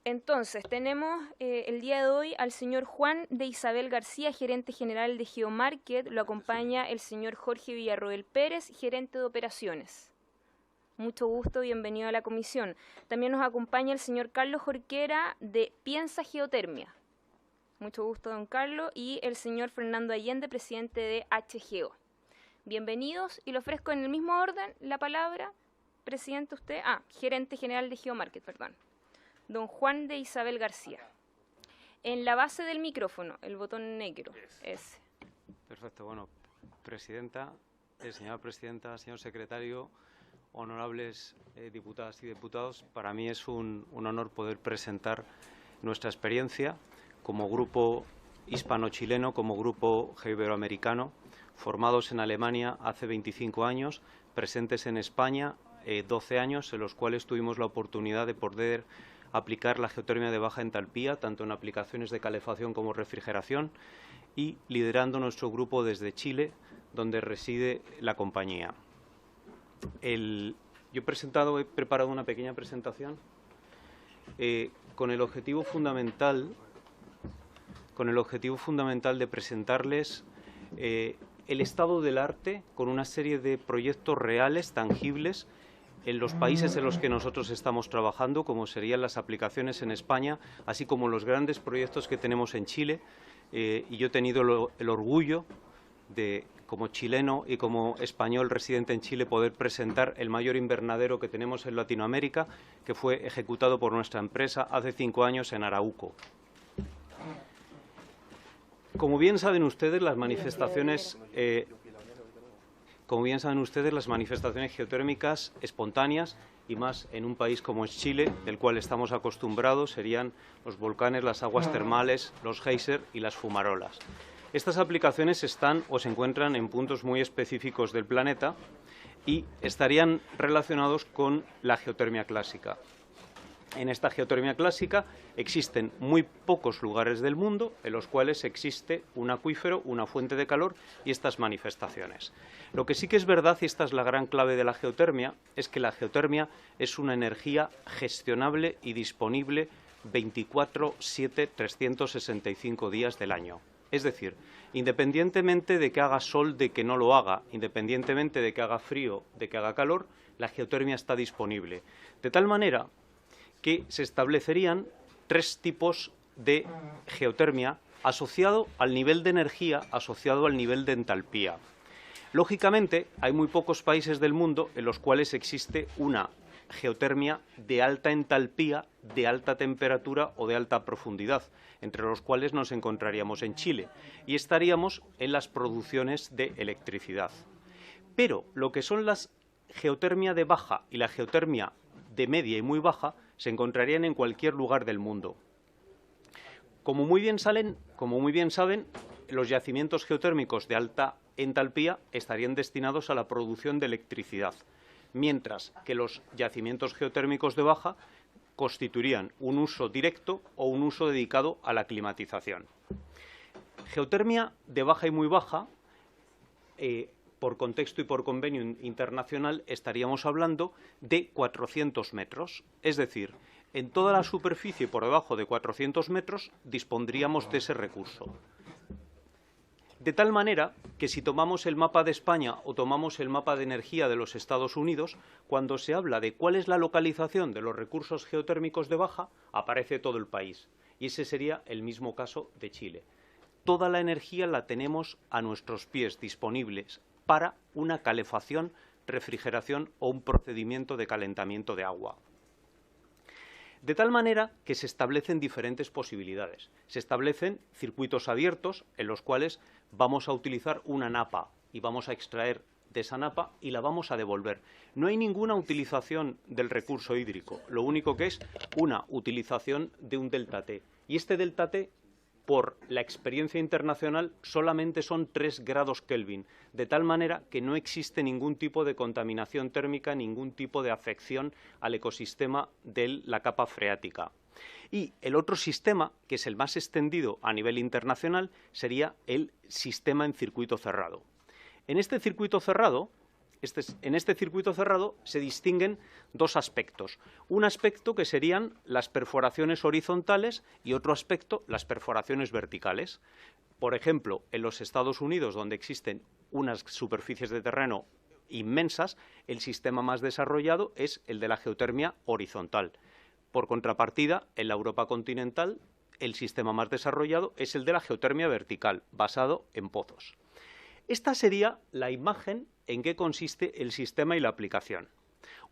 Entonces, tenemos el día de hoy al señor Juan de Isabel García, gerente general de GeoMarket. Lo acompaña el señor Jorge Villarroel Pérez, gerente de operaciones. Mucho gusto, bienvenido a la comisión. También nos acompaña el señor Carlos Jorquera de Piensa Geotermia. Mucho gusto, don Carlos. Y el señor Fernando Allende, presidente de HGO. Bienvenidos, y le ofrezco en el mismo orden la palabra. Presidente, usted. Gerente general de GeoMarket, perdón. Don Juan de Isabel García. En la base del micrófono, el botón negro. Ese. Perfecto. Bueno, presidenta, señora presidenta, señor secretario, honorables diputadas y diputados, para mí es un honor poder presentar nuestra experiencia como grupo hispano-chileno, como grupo geoiberoamericano, formados en Alemania hace 25 años, presentes en España 12 años, en los cuales tuvimos la oportunidad de poder aplicar la geotermia de baja entalpía, tanto en aplicaciones de calefacción como refrigeración, y liderando nuestro grupo desde Chile, donde reside la compañía. Yo he preparado una pequeña presentación con el objetivo fundamental de presentarles el estado del arte con una serie de proyectos reales, tangibles, en los países en los que nosotros estamos trabajando, como serían las aplicaciones en España, así como los grandes proyectos que tenemos en Chile. Y yo he tenido el orgullo de, como chileno y como español residente en Chile, poder presentar el mayor invernadero que tenemos en Latinoamérica, que fue ejecutado por nuestra empresa hace 5 años en Arauco. Como bien saben ustedes, las manifestaciones geotérmicas espontáneas, y más en un país como es Chile, del cual estamos acostumbrados, serían los volcanes, las aguas termales, los géiser y las fumarolas. Estas aplicaciones están o se encuentran en puntos muy específicos del planeta y estarían relacionados con la geotermia clásica. En esta geotermia clásica existen muy pocos lugares del mundo en los cuales existe un acuífero, una fuente de calor y estas manifestaciones. Lo que sí que es verdad, y esta es la gran clave de la geotermia, es que la geotermia es una energía gestionable y disponible 24/7, 365 días del año. Es decir, independientemente de que haga sol, de que no lo haga, independientemente de que haga frío, de que haga calor, la geotermia está disponible. De tal manera que se establecerían 3 tipos de geotermia asociado al nivel de energía, asociado al nivel de entalpía. Lógicamente, hay muy pocos países del mundo en los cuales existe una geotermia de alta entalpía, de alta temperatura o de alta profundidad, entre los cuales nos encontraríamos en Chile, y estaríamos en las producciones de electricidad. Pero lo que son las geotermia de baja y la geotermia de media y muy baja se encontrarían en cualquier lugar del mundo. Como muy bien saben, los yacimientos geotérmicos de alta entalpía estarían destinados a la producción de electricidad, mientras que los yacimientos geotérmicos de baja constituirían un uso directo o un uso dedicado a la climatización. Geotermia de baja y muy baja, por contexto y por convenio internacional, estaríamos hablando de 400 metros. Es decir, en toda la superficie por debajo de 400 metros dispondríamos de ese recurso. De tal manera que si tomamos el mapa de España o tomamos el mapa de energía de los Estados Unidos, cuando se habla de cuál es la localización de los recursos geotérmicos de baja, aparece todo el país. Y ese sería el mismo caso de Chile. Toda la energía la tenemos a nuestros pies, disponibles para una calefacción, refrigeración o un procedimiento de calentamiento de agua. De tal manera que se establecen diferentes posibilidades. Se establecen circuitos abiertos en los cuales vamos a utilizar una napa y vamos a extraer de esa napa y la vamos a devolver. No hay ninguna utilización del recurso hídrico, lo único que es una utilización de un delta T. Y este delta T, por la experiencia internacional, solamente son 3 grados Kelvin, de tal manera que no existe ningún tipo de contaminación térmica, ningún tipo de afección al ecosistema de la capa freática. Y el otro sistema, que es el más extendido a nivel internacional, sería el sistema en circuito cerrado. En este circuito cerrado En este circuito cerrado se distinguen dos aspectos. Un aspecto que serían las perforaciones horizontales y otro aspecto, las perforaciones verticales. Por ejemplo, en los Estados Unidos, donde existen unas superficies de terreno inmensas, el sistema más desarrollado es el de la geotermia horizontal. Por contrapartida, en la Europa continental, el sistema más desarrollado es el de la geotermia vertical, basado en pozos. Esta sería la imagen en que consiste el sistema y la aplicación.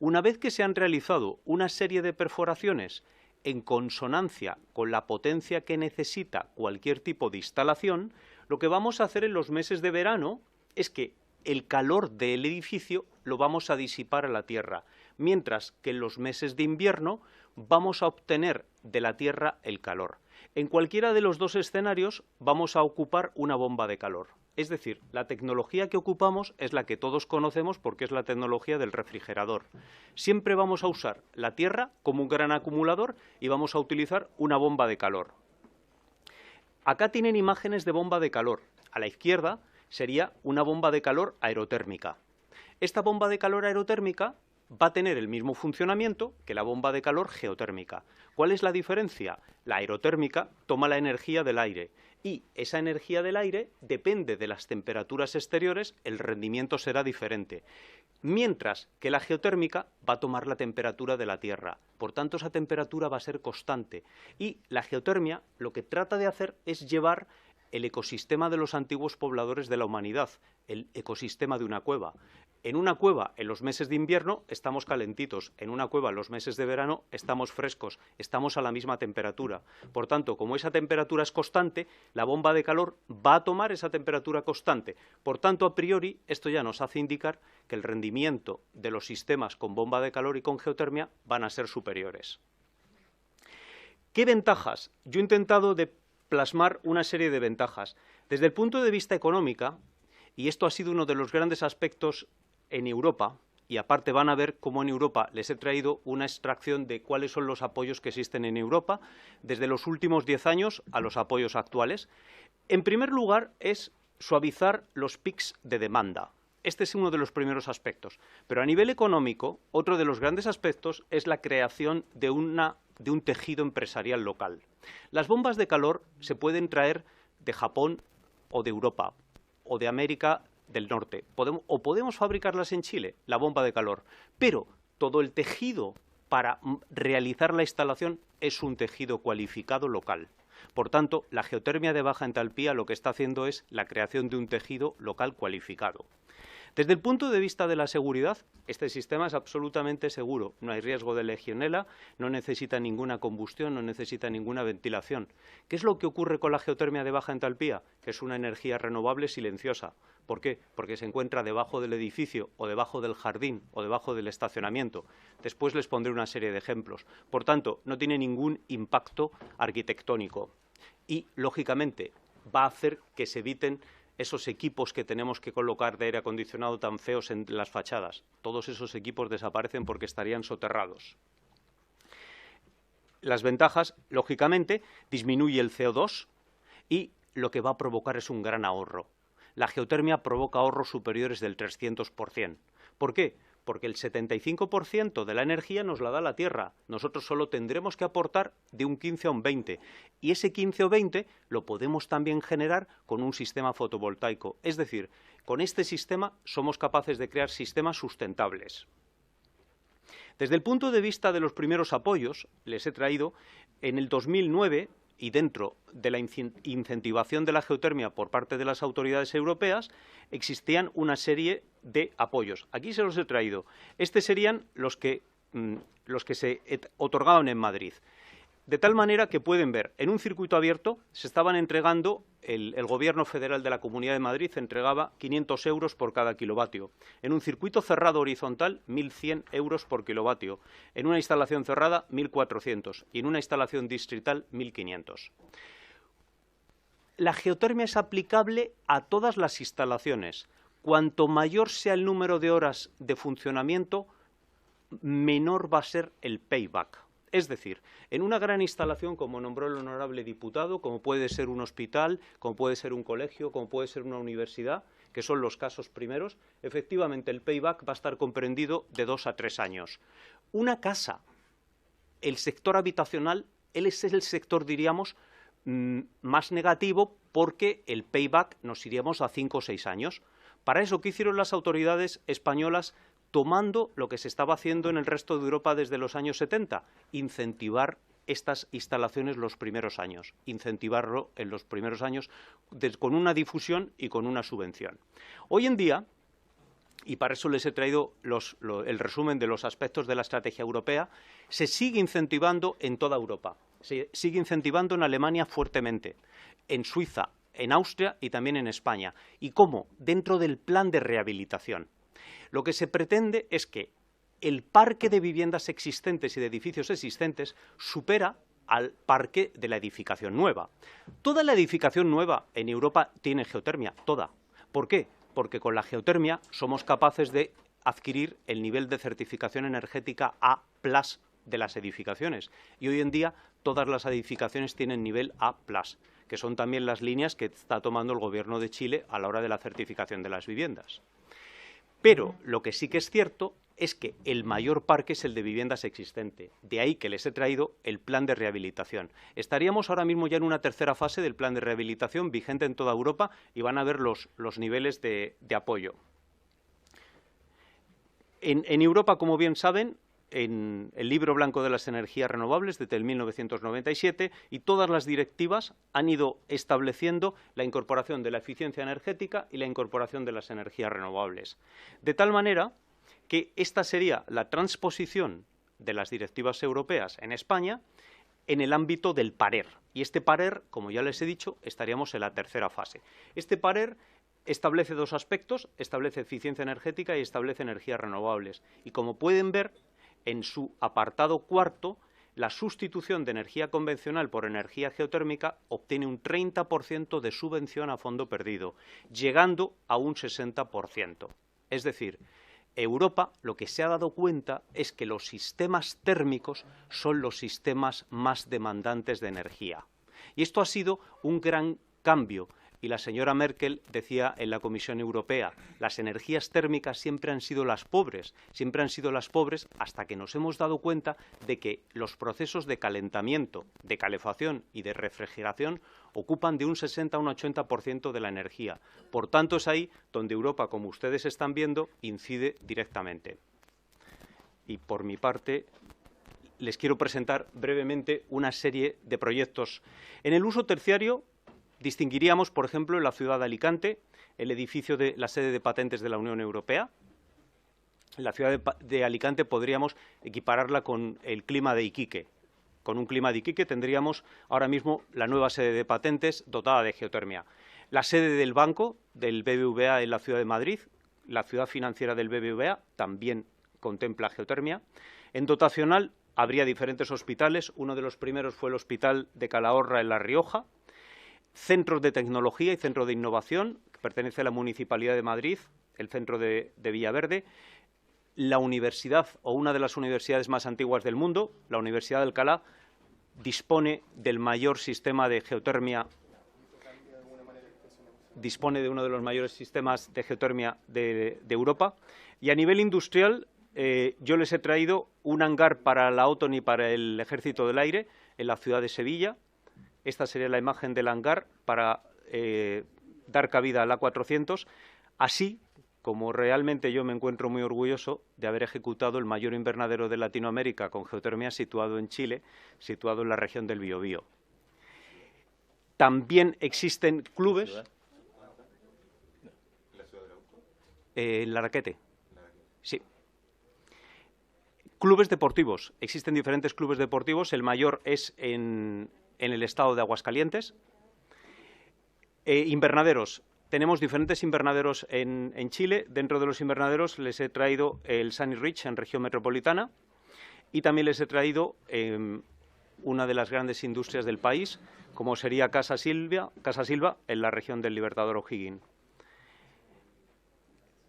Una vez que se han realizado una serie de perforaciones en consonancia con la potencia que necesita cualquier tipo de instalación, lo que vamos a hacer en los meses de verano es que el calor del edificio lo vamos a disipar a la tierra, mientras que en los meses de invierno vamos a obtener de la tierra el calor. En cualquiera de los dos escenarios vamos a ocupar una bomba de calor. Es decir, la tecnología que ocupamos es la que todos conocemos porque es la tecnología del refrigerador. Siempre vamos a usar la tierra como un gran acumulador y vamos a utilizar una bomba de calor. Acá tienen imágenes de bomba de calor. A la izquierda sería una bomba de calor aerotérmica. Esta bomba de calor aerotérmica va a tener el mismo funcionamiento que la bomba de calor geotérmica. ¿Cuál es la diferencia? La aerotérmica toma la energía del aire y esa energía del aire depende de las temperaturas exteriores, el rendimiento será diferente. Mientras que la geotérmica va a tomar la temperatura de la Tierra. Por tanto, esa temperatura va a ser constante. Y la geotermia lo que trata de hacer es llevar el ecosistema de los antiguos pobladores de la humanidad, el ecosistema de una cueva. En una cueva, en los meses de invierno, estamos calentitos. En una cueva, en los meses de verano, estamos frescos. Estamos a la misma temperatura. Por tanto, como esa temperatura es constante, la bomba de calor va a tomar esa temperatura constante. Por tanto, a priori, esto ya nos hace indicar que el rendimiento de los sistemas con bomba de calor y con geotermia van a ser superiores. ¿Qué ventajas? Yo he intentado plasmar una serie de ventajas. Desde el punto de vista económico, y esto ha sido uno de los grandes aspectos en Europa, y aparte van a ver cómo en Europa les he traído una extracción de cuáles son los apoyos que existen en Europa, desde los últimos 10 años a los apoyos actuales. En primer lugar, es suavizar los pics de demanda. Este es uno de los primeros aspectos. Pero a nivel económico, otro de los grandes aspectos es la creación de un tejido empresarial local. Las bombas de calor se pueden traer de Japón o de Europa o de América del Norte. Podemos fabricarlas en Chile, la bomba de calor, pero todo el tejido para realizar la instalación es un tejido cualificado local. Por tanto, la geotermia de baja entalpía lo que está haciendo es la creación de un tejido local cualificado. Desde el punto de vista de la seguridad, este sistema es absolutamente seguro. No hay riesgo de legionela, no necesita ninguna combustión, no necesita ninguna ventilación. ¿Qué es lo que ocurre con la geotermia de baja entalpía? Que es una energía renovable silenciosa. ¿Por qué? Porque se encuentra debajo del edificio o debajo del jardín o debajo del estacionamiento. Después les pondré una serie de ejemplos. Por tanto, no tiene ningún impacto arquitectónico y, lógicamente, va a hacer que se eviten esos equipos que tenemos que colocar de aire acondicionado tan feos en las fachadas. Todos esos equipos desaparecen porque estarían soterrados. Las ventajas, lógicamente, disminuye el CO2 y lo que va a provocar es un gran ahorro. La geotermia provoca ahorros superiores del 300%. ¿Por qué? Porque el 75% de la energía nos la da la Tierra. Nosotros solo tendremos que aportar de un 15 a un 20. Y ese 15 o 20 lo podemos también generar con un sistema fotovoltaico. Es decir, con este sistema somos capaces de crear sistemas sustentables. Desde el punto de vista de los primeros apoyos, les he traído en el 2009, y dentro de la incentivación de la geotermia por parte de las autoridades europeas, existían una serie de apoyos. Aquí se los he traído. Estos serían los que se otorgaban en Madrid. De tal manera que pueden ver, en un circuito abierto se estaban entregando, el Gobierno Federal de la Comunidad de Madrid entregaba 500 euros por cada kilovatio. En un circuito cerrado horizontal, 1.100 euros por kilovatio. En una instalación cerrada, 1.400. Y en una instalación distrital, 1.500. La geotermia es aplicable a todas las instalaciones. Cuanto mayor sea el número de horas de funcionamiento, menor va a ser el payback. Es decir, en una gran instalación, como nombró el honorable diputado, como puede ser un hospital, como puede ser un colegio, como puede ser una universidad, que son los casos primeros, efectivamente el payback va a estar comprendido de 2 a 3 años. Una casa, el sector habitacional, él es el sector, diríamos, más negativo porque el payback nos iríamos a 5 o 6 años. Para eso, ¿qué hicieron las autoridades españolas tomando lo que se estaba haciendo en el resto de Europa desde los años 70? Incentivar estas instalaciones los primeros años, incentivarlo en los primeros años con una difusión y con una subvención. Hoy en día, y para eso les he traído el resumen de los aspectos de la estrategia europea, se sigue incentivando en toda Europa. Se sigue incentivando en Alemania fuertemente, en Suiza, en Austria y también en España. ¿Y cómo? Dentro del plan de rehabilitación. Lo que se pretende es que el parque de viviendas existentes y de edificios existentes supera al parque de la edificación nueva. Toda la edificación nueva en Europa tiene geotermia, toda. ¿Por qué? Porque con la geotermia somos capaces de adquirir el nivel de certificación energética A+ de las edificaciones. Y hoy en día todas las edificaciones tienen nivel A+, que son también las líneas que está tomando el Gobierno de Chile a la hora de la certificación de las viviendas. Pero lo que sí que es cierto es que el mayor parque es el de viviendas existente. De ahí que les he traído el plan de rehabilitación. Estaríamos ahora mismo ya en una tercera fase del plan de rehabilitación vigente en toda Europa y van a ver los niveles de apoyo. En Europa, como bien saben, en el Libro Blanco de las Energías Renovables desde el 1997 y todas las directivas han ido estableciendo la incorporación de la eficiencia energética y la incorporación de las energías renovables. De tal manera que esta sería la transposición de las directivas europeas en España en el ámbito del PARER. Y este PARER, como ya les he dicho, estaríamos en la tercera fase. Este PARER establece dos aspectos, establece eficiencia energética y establece energías renovables. Y como pueden ver, en su apartado cuarto, la sustitución de energía convencional por energía geotérmica obtiene un 30% de subvención a fondo perdido, llegando a un 60%. Es decir, Europa lo que se ha dado cuenta es que los sistemas térmicos son los sistemas más demandantes de energía. Y esto ha sido un gran cambio. Y la señora Merkel decía en la Comisión Europea, las energías térmicas siempre han sido las pobres hasta que nos hemos dado cuenta de que los procesos de calentamiento, de calefacción y de refrigeración ocupan de un 60 a un 80% de la energía. Por tanto, es ahí donde Europa, como ustedes están viendo, incide directamente. Y por mi parte, les quiero presentar brevemente una serie de proyectos. En el uso terciario, distinguiríamos, por ejemplo, en la ciudad de Alicante, el edificio de la sede de patentes de la Unión Europea. En la ciudad de Alicante podríamos equipararla con el clima de Iquique. Con un clima de Iquique tendríamos ahora mismo la nueva sede de patentes dotada de geotermia. La sede del banco del BBVA en la ciudad de Madrid, la ciudad financiera del BBVA, también contempla geotermia. En dotacional habría diferentes hospitales. Uno de los primeros fue el Hospital de Calahorra en La Rioja. Centros de tecnología y centro de innovación, que pertenece a la Municipalidad de Madrid, el centro de Villaverde, la universidad o una de las universidades más antiguas del mundo, la Universidad de Alcalá, dispone del mayor sistema de geotermia, dispone de uno de los mayores sistemas de geotermia de Europa. Y a nivel industrial, yo les he traído un hangar para la OTAN y para el Ejército del Aire en la ciudad de Sevilla. Esta sería la imagen del hangar para dar cabida al A400, así como realmente yo me encuentro muy orgulloso de haber ejecutado el mayor invernadero de Latinoamérica con geotermia situado en Chile, situado en la región del Biobío. También existen clubes. En Laraquete. Sí. Clubes deportivos. Existen diferentes clubes deportivos. El mayor es en el estado de Aguascalientes. Invernaderos. Tenemos diferentes invernaderos en Chile. Dentro de los invernaderos les he traído el Sunny Ridge en región metropolitana y también les he traído una de las grandes industrias del país, como sería Casa Silva en la región del Libertador O'Higgins.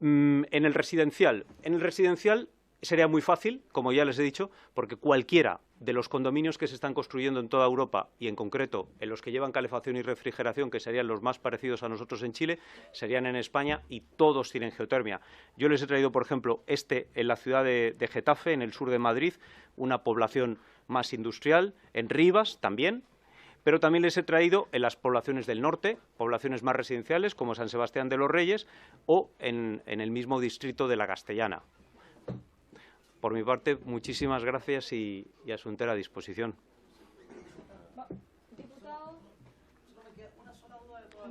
En el residencial Sería muy fácil, como ya les he dicho, porque cualquiera de los condominios que se están construyendo en toda Europa y en concreto en los que llevan calefacción y refrigeración, que serían los más parecidos a nosotros en Chile, serían en España y todos tienen geotermia. Yo les he traído, por ejemplo, en la ciudad de Getafe, en el sur de Madrid, una población más industrial, en Rivas también, pero también les he traído en las poblaciones del norte, poblaciones más residenciales como San Sebastián de los Reyes o en el mismo distrito de La Castellana. Por mi parte, muchísimas gracias y a su entera disposición.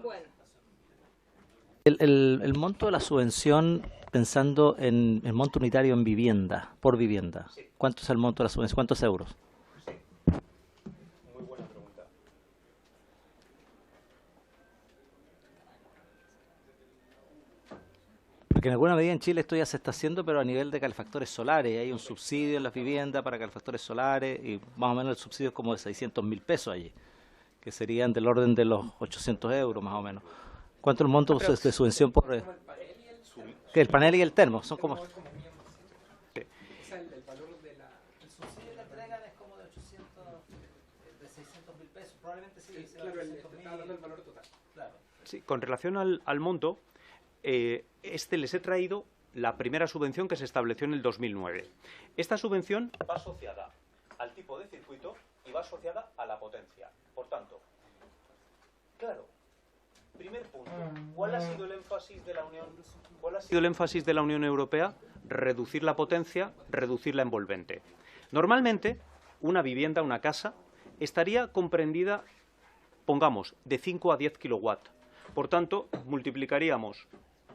Bueno. El monto de la subvención, pensando en el monto unitario en vivienda, por vivienda, ¿cuánto es el monto de la subvención? ¿Cuántos euros? Muy buena pregunta. Porque en alguna medida en Chile esto ya se está haciendo, pero a nivel de calefactores solares. Hay un subsidio en las viviendas para calefactores solares y más o menos el subsidio es como de 600.000 pesos allí, que serían del orden de los 800 euros más o menos. ¿Cuánto es el monto de subvención por...? ¿Qué? El panel y el termo, son como... El valor de el subsidio que entregan es como de 600.000 pesos, probablemente sí. Claro, está hablando del valor total. Claro. Sí, con relación al monto, les he traído la primera subvención que se estableció en el 2009. Esta subvención va asociada al tipo de circuito y va asociada a la potencia. Por tanto, claro, primer punto, ¿cuál ha sido el énfasis de la Unión? ¿Cuál ha sido el énfasis de la Unión Europea? Reducir la potencia, reducir la envolvente. Normalmente, una vivienda, una casa, estaría comprendida, pongamos, de 5 a 10 kilowatts. Por tanto, multiplicaríamos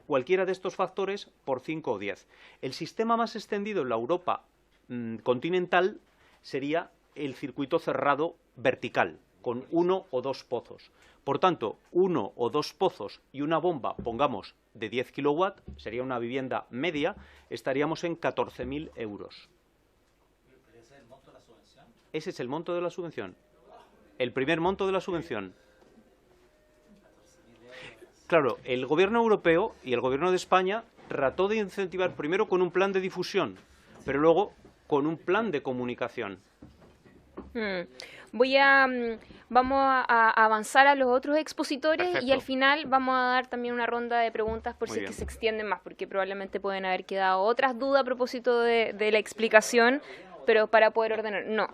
cualquiera de estos factores por 5 o 10. El sistema más extendido en la Europa continental sería el circuito cerrado vertical, con 1 o 2 pozos. Por tanto, 1 o 2 pozos y una bomba, pongamos, de 10 kilowatts, sería una vivienda media, estaríamos en 14.000 euros. ¿Ese es el monto de la subvención? Ese es el monto de la subvención. El primer monto de la subvención. Claro, el gobierno europeo y el gobierno de España trató de incentivar primero con un plan de difusión, pero luego con un plan de comunicación. Vamos a avanzar a los otros expositores. Perfecto. Y al final vamos a dar también una ronda de preguntas por Muy si es bien. que se extienden más, porque probablemente pueden haber quedado otras dudas a propósito de la explicación, pero para poder ordenar, no.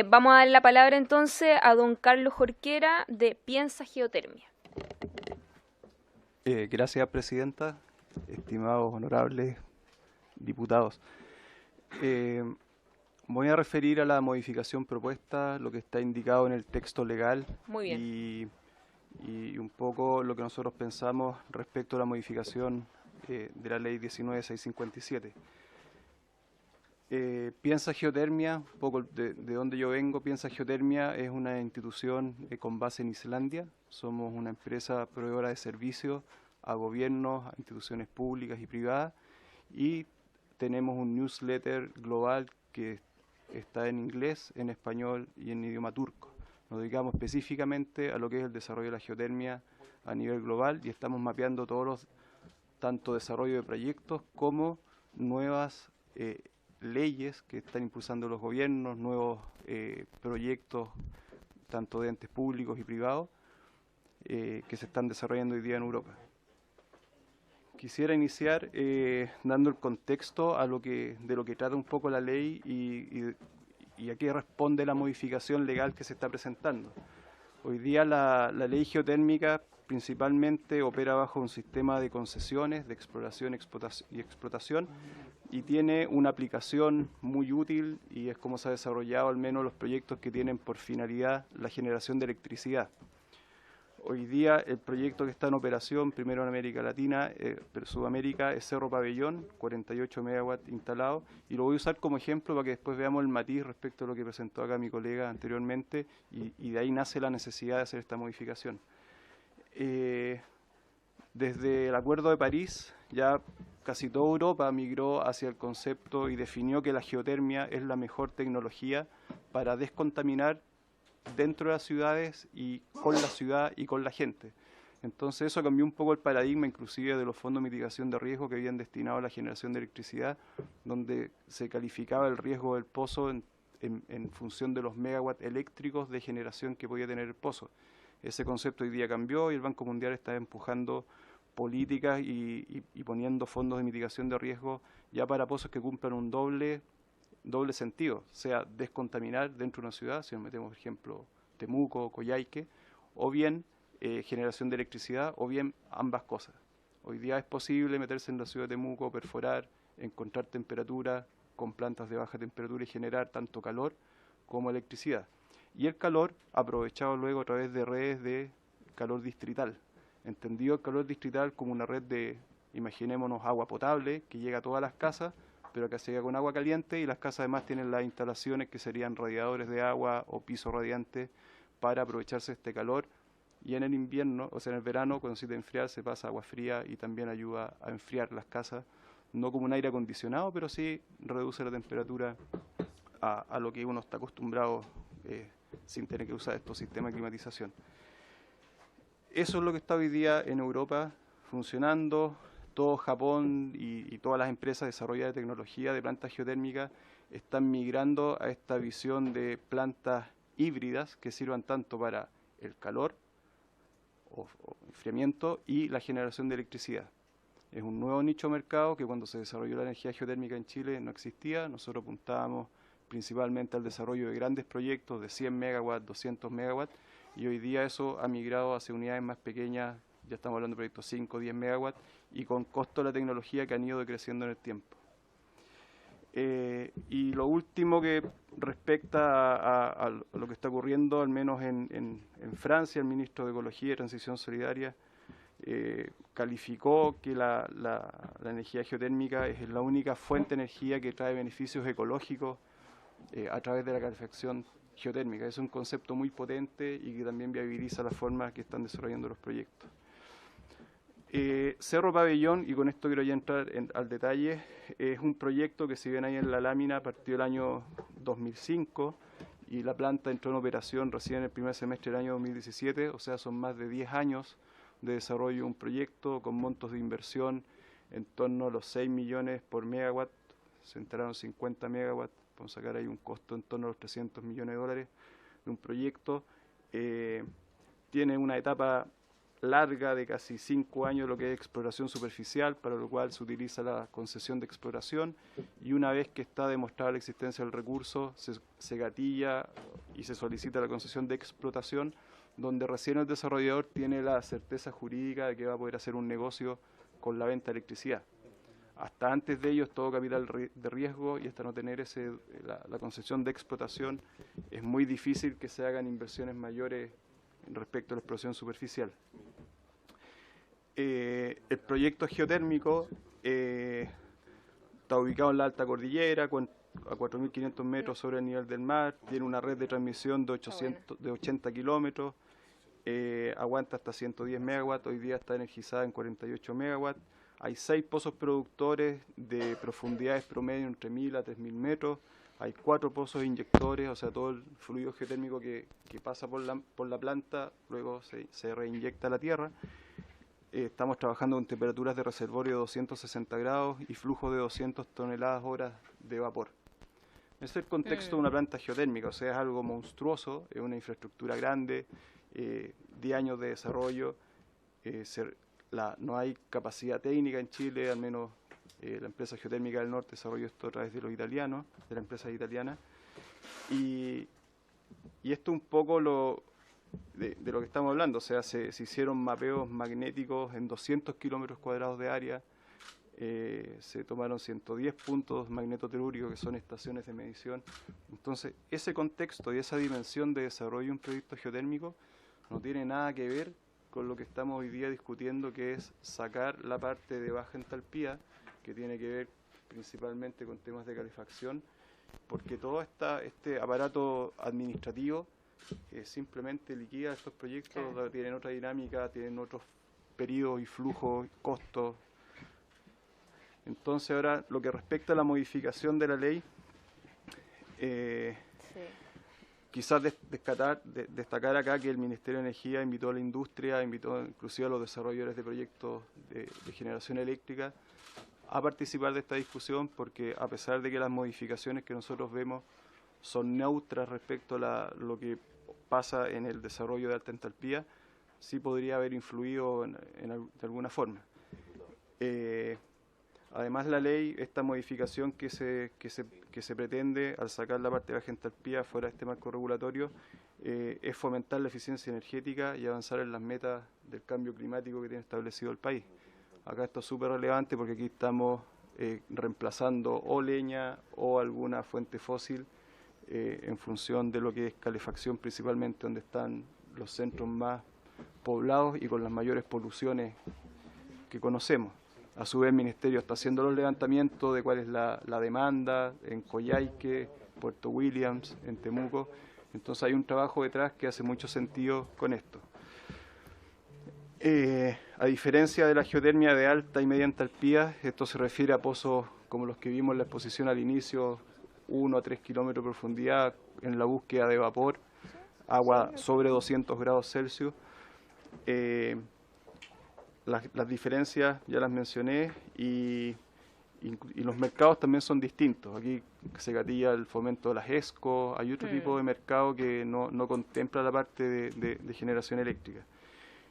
Vamos a dar la palabra entonces a don Carlos Jorquera de Piensa Geotermia. Gracias, presidenta, estimados honorables diputados. Voy a referir a la modificación propuesta, lo que está indicado en el texto legal. Muy bien. Y un poco lo que nosotros pensamos respecto a la modificación de la ley 19.657. Piensa Geotermia, un poco de donde yo vengo, Piensa Geotermia es una institución con base en Islandia. Somos una empresa proveedora de servicios a gobiernos, a instituciones públicas y privadas, y tenemos un newsletter global que está en inglés, en español y en idioma turco. Nos dedicamos específicamente a lo que es el desarrollo de la geotermia a nivel global y estamos mapeando tanto desarrollo de proyectos como nuevas leyes que están impulsando los gobiernos, nuevos proyectos tanto de entes públicos y privados que se están desarrollando hoy día en Europa. Quisiera iniciar dando el contexto de lo que trata un poco la ley y a qué responde la modificación legal que se está presentando. Hoy día la ley geotérmica principalmente opera bajo un sistema de concesiones, de exploración y explotación, y tiene una aplicación muy útil y es como se ha desarrollado al menos los proyectos que tienen por finalidad la generación de electricidad. Hoy día el proyecto que está en operación, primero en América Latina, pero Sudamérica, es Cerro Pabellón, 48 megawatts instalados, y lo voy a usar como ejemplo para que después veamos el matiz respecto a lo que presentó acá mi colega anteriormente, y de ahí nace la necesidad de hacer esta modificación. Desde el Acuerdo de París, ya casi toda Europa migró hacia el concepto y definió que la geotermia es la mejor tecnología para descontaminar dentro de las ciudades y con la ciudad y con la gente. Entonces eso cambió un poco el paradigma inclusive de los fondos de mitigación de riesgo que habían destinado a la generación de electricidad, donde se calificaba el riesgo del pozo en función de los megawatts eléctricos de generación que podía tener el pozo. Ese concepto hoy día cambió y el Banco Mundial está empujando políticas y poniendo fondos de mitigación de riesgo ya para pozos que cumplan un doble sentido, sea descontaminar dentro de una ciudad, si nos metemos por ejemplo Temuco, Coyhaique, o bien generación de electricidad, o bien ambas cosas. Hoy día es posible meterse en la ciudad de Temuco, perforar, encontrar temperatura con plantas de baja temperatura y generar tanto calor como electricidad. Y el calor aprovechado luego a través de redes de calor distrital. Entendido el calor distrital como una red de, imaginémonos, agua potable que llega a todas las casas, pero que se llega con agua caliente y las casas además tienen las instalaciones que serían radiadores de agua o piso radiante para aprovecharse de este calor. Y en el invierno, o sea en el verano, cuando se necesita enfriar, se pasa agua fría y también ayuda a enfriar las casas, no como un aire acondicionado, pero sí reduce la temperatura a lo que uno está acostumbrado sin tener que usar estos sistemas de climatización. Eso es lo que está hoy día en Europa funcionando. Todo Japón y todas las empresas desarrolladas de tecnología de plantas geotérmicas están migrando a esta visión de plantas híbridas que sirvan tanto para el calor o enfriamiento y la generación de electricidad. Es un nuevo nicho de mercado que cuando se desarrolló la energía geotérmica en Chile no existía. Nosotros apuntábamos principalmente al desarrollo de grandes proyectos de 100 megawatts, 200 megawatts, y hoy día eso ha migrado hacia unidades más pequeñas, ya estamos hablando de proyectos 5 o 10 megawatts, y con costo de la tecnología que han ido decreciendo en el tiempo. Y lo último que respecta a lo que está ocurriendo, al menos en Francia, el ministro de Ecología y Transición Solidaria calificó que la energía geotérmica es la única fuente de energía que trae beneficios ecológicos a través de la calefacción geotérmica. Es un concepto muy potente y que también viabiliza la forma que están desarrollando los proyectos. Cerro Pabellón, y con esto quiero ya entrar al detalle, es un proyecto que si ven ahí en la lámina partió el año 2005 y la planta entró en operación recién en el primer semestre del año 2017, o sea son más de 10 años de desarrollo de un proyecto con montos de inversión en torno a los 6 millones por megawatt, se entraron 50 megawatts, podemos sacar ahí un costo en torno a los 300 millones de dólares de un proyecto. Tiene una etapa larga de casi 5 años lo que es exploración superficial, para lo cual se utiliza la concesión de exploración y una vez que está demostrada la existencia del recurso se gatilla y se solicita la concesión de explotación, donde recién el desarrollador tiene la certeza jurídica de que va a poder hacer un negocio con la venta de electricidad. Hasta antes de ello es todo capital de riesgo y hasta no tener la concesión de explotación es muy difícil que se hagan inversiones mayores respecto a la exploración superficial. El proyecto geotérmico está ubicado en la alta cordillera, a 4.500 metros sobre el nivel del mar, tiene una red de transmisión de 80 kilómetros, aguanta hasta 110 megawatts, hoy día está energizada en 48 megawatts. Hay 6 pozos productores de profundidades promedio entre 1.000 a 3.000 metros. Hay 4 pozos inyectores, o sea, todo el fluido geotérmico que pasa por la planta, luego se reinyecta a la tierra. Estamos trabajando con temperaturas de reservorio de 260 grados y flujo de 200 toneladas horas de vapor. Ese es el contexto de una planta geotérmica, o sea, es algo monstruoso, es una infraestructura grande, 10 años de desarrollo, no hay capacidad técnica en Chile, al menos la empresa Geotérmica del Norte desarrolló esto a través de los italianos, de la empresa italiana, y esto un poco de lo que estamos hablando, o sea, se hicieron mapeos magnéticos en 200 kilómetros cuadrados de área, se tomaron 110 puntos magnetotelúricos que son estaciones de medición. Entonces, ese contexto y esa dimensión de desarrollo de un proyecto geotérmico no tiene nada que ver con lo que estamos hoy día discutiendo, que es sacar la parte de baja entalpía, que tiene que ver principalmente con temas de calefacción, porque todo este aparato administrativo simplemente liquida estos proyectos, claro. Tienen otra dinámica, tienen otros periodos y flujos, costos. Entonces ahora, lo que respecta a la modificación de la ley, quizás destacar acá que el Ministerio de Energía invitó a la industria, invitó inclusive a los desarrolladores de proyectos de generación eléctrica a participar de esta discusión, porque a pesar de que las modificaciones que nosotros vemos son neutras respecto a lo que pasa en el desarrollo de alta entalpía, sí podría haber influido de alguna forma. Además, la ley, esta modificación que se pretende al sacar la parte de baja entalpía fuera de este marco regulatorio, es fomentar la eficiencia energética y avanzar en las metas del cambio climático que tiene establecido el país. Acá esto es súper relevante porque aquí estamos reemplazando o leña o alguna fuente fósil en función de lo que es calefacción, principalmente donde están los centros más poblados y con las mayores poluciones que conocemos. A su vez, el Ministerio está haciendo los levantamientos de cuál es la demanda en Coyhaique, Puerto Williams, en Temuco. Entonces hay un trabajo detrás que hace mucho sentido con esto. A diferencia de la geotermia de alta y media entalpía, esto se refiere a pozos como los que vimos en la exposición al inicio, 1 a 3 kilómetros de profundidad en la búsqueda de vapor, agua sobre 200 grados Celsius. Las diferencias ya las mencioné y los mercados también son distintos. Aquí se gatilla el fomento de las ESCO, hay otro tipo de mercado que no contempla la parte de generación eléctrica.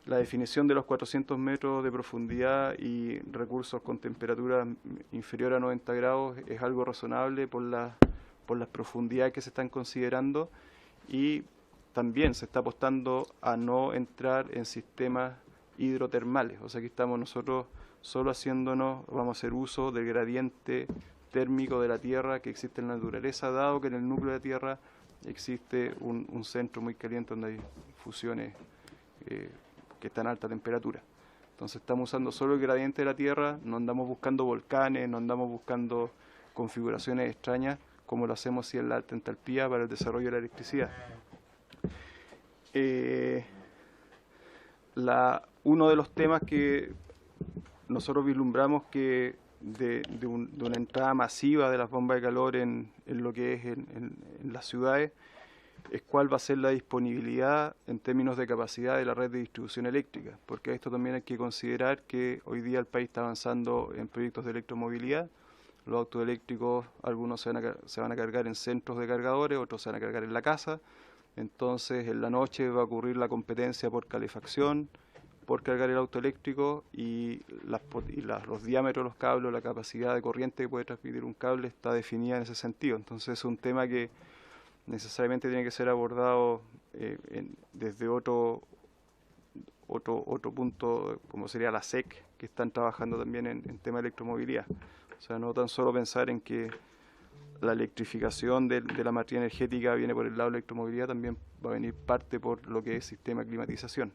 La definición de los 400 metros de profundidad y recursos con temperatura inferior a 90 grados es algo razonable por las profundidades que se están considerando, y también se está apostando a no entrar en sistemas hidrotermales. O sea, aquí estamos nosotros solo vamos a hacer uso del gradiente térmico de la Tierra que existe en la naturaleza, dado que en el núcleo de la Tierra existe un centro muy caliente donde hay fusiones que están a alta temperatura. Entonces estamos usando solo el gradiente de la Tierra, no andamos buscando volcanes, no andamos buscando configuraciones extrañas como lo hacemos si en la alta entalpía para el desarrollo de la electricidad. Uno de los temas que nosotros vislumbramos que de una entrada masiva de las bombas de calor en lo que es en las ciudades es cuál va a ser la disponibilidad en términos de capacidad de la red de distribución eléctrica, porque esto también hay que considerar que hoy día el país está avanzando en proyectos de electromovilidad. Los autos eléctricos, algunos se van a cargar en centros de cargadores, otros se van a cargar en la casa. Entonces en la noche va a ocurrir la competencia por calefacción, por cargar el auto eléctrico, y los diámetros de los cables, la capacidad de corriente que puede transmitir un cable está definida en ese sentido. Entonces es un tema que necesariamente tiene que ser abordado desde otro punto, como sería la SEC, que están trabajando también en tema de electromovilidad. O sea, no tan solo pensar en que la electrificación de la matriz energética viene por el lado de la electromovilidad, también va a venir parte por lo que es sistema de climatización.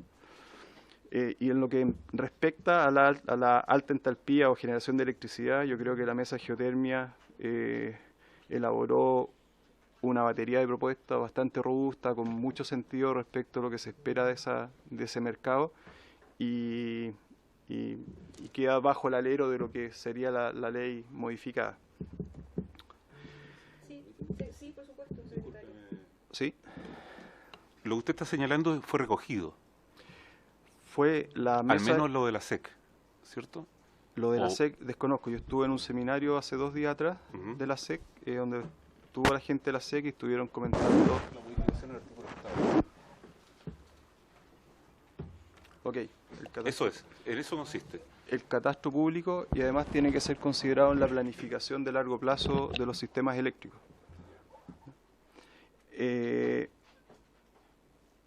Y en lo que respecta a la alta entalpía o generación de electricidad, yo creo que la mesa geotermia elaboró una batería de propuestas bastante robusta, con mucho sentido respecto a lo que se espera de ese mercado, y queda bajo el alero de lo que sería la ley modificada. Sí, por supuesto, secretario. ¿Sí? Lo que usted está señalando fue recogido. Fue la mesa, al menos lo de la SEC, ¿cierto? Lo de la SEC desconozco. Yo estuve en un seminario hace 2 días atrás de la SEC, donde estuvo la gente de la SEC y estuvieron comentando la modificación del artículo 8. Ok. Eso es, en eso consiste. El catastro público, y además tiene que ser considerado en la planificación de largo plazo de los sistemas eléctricos.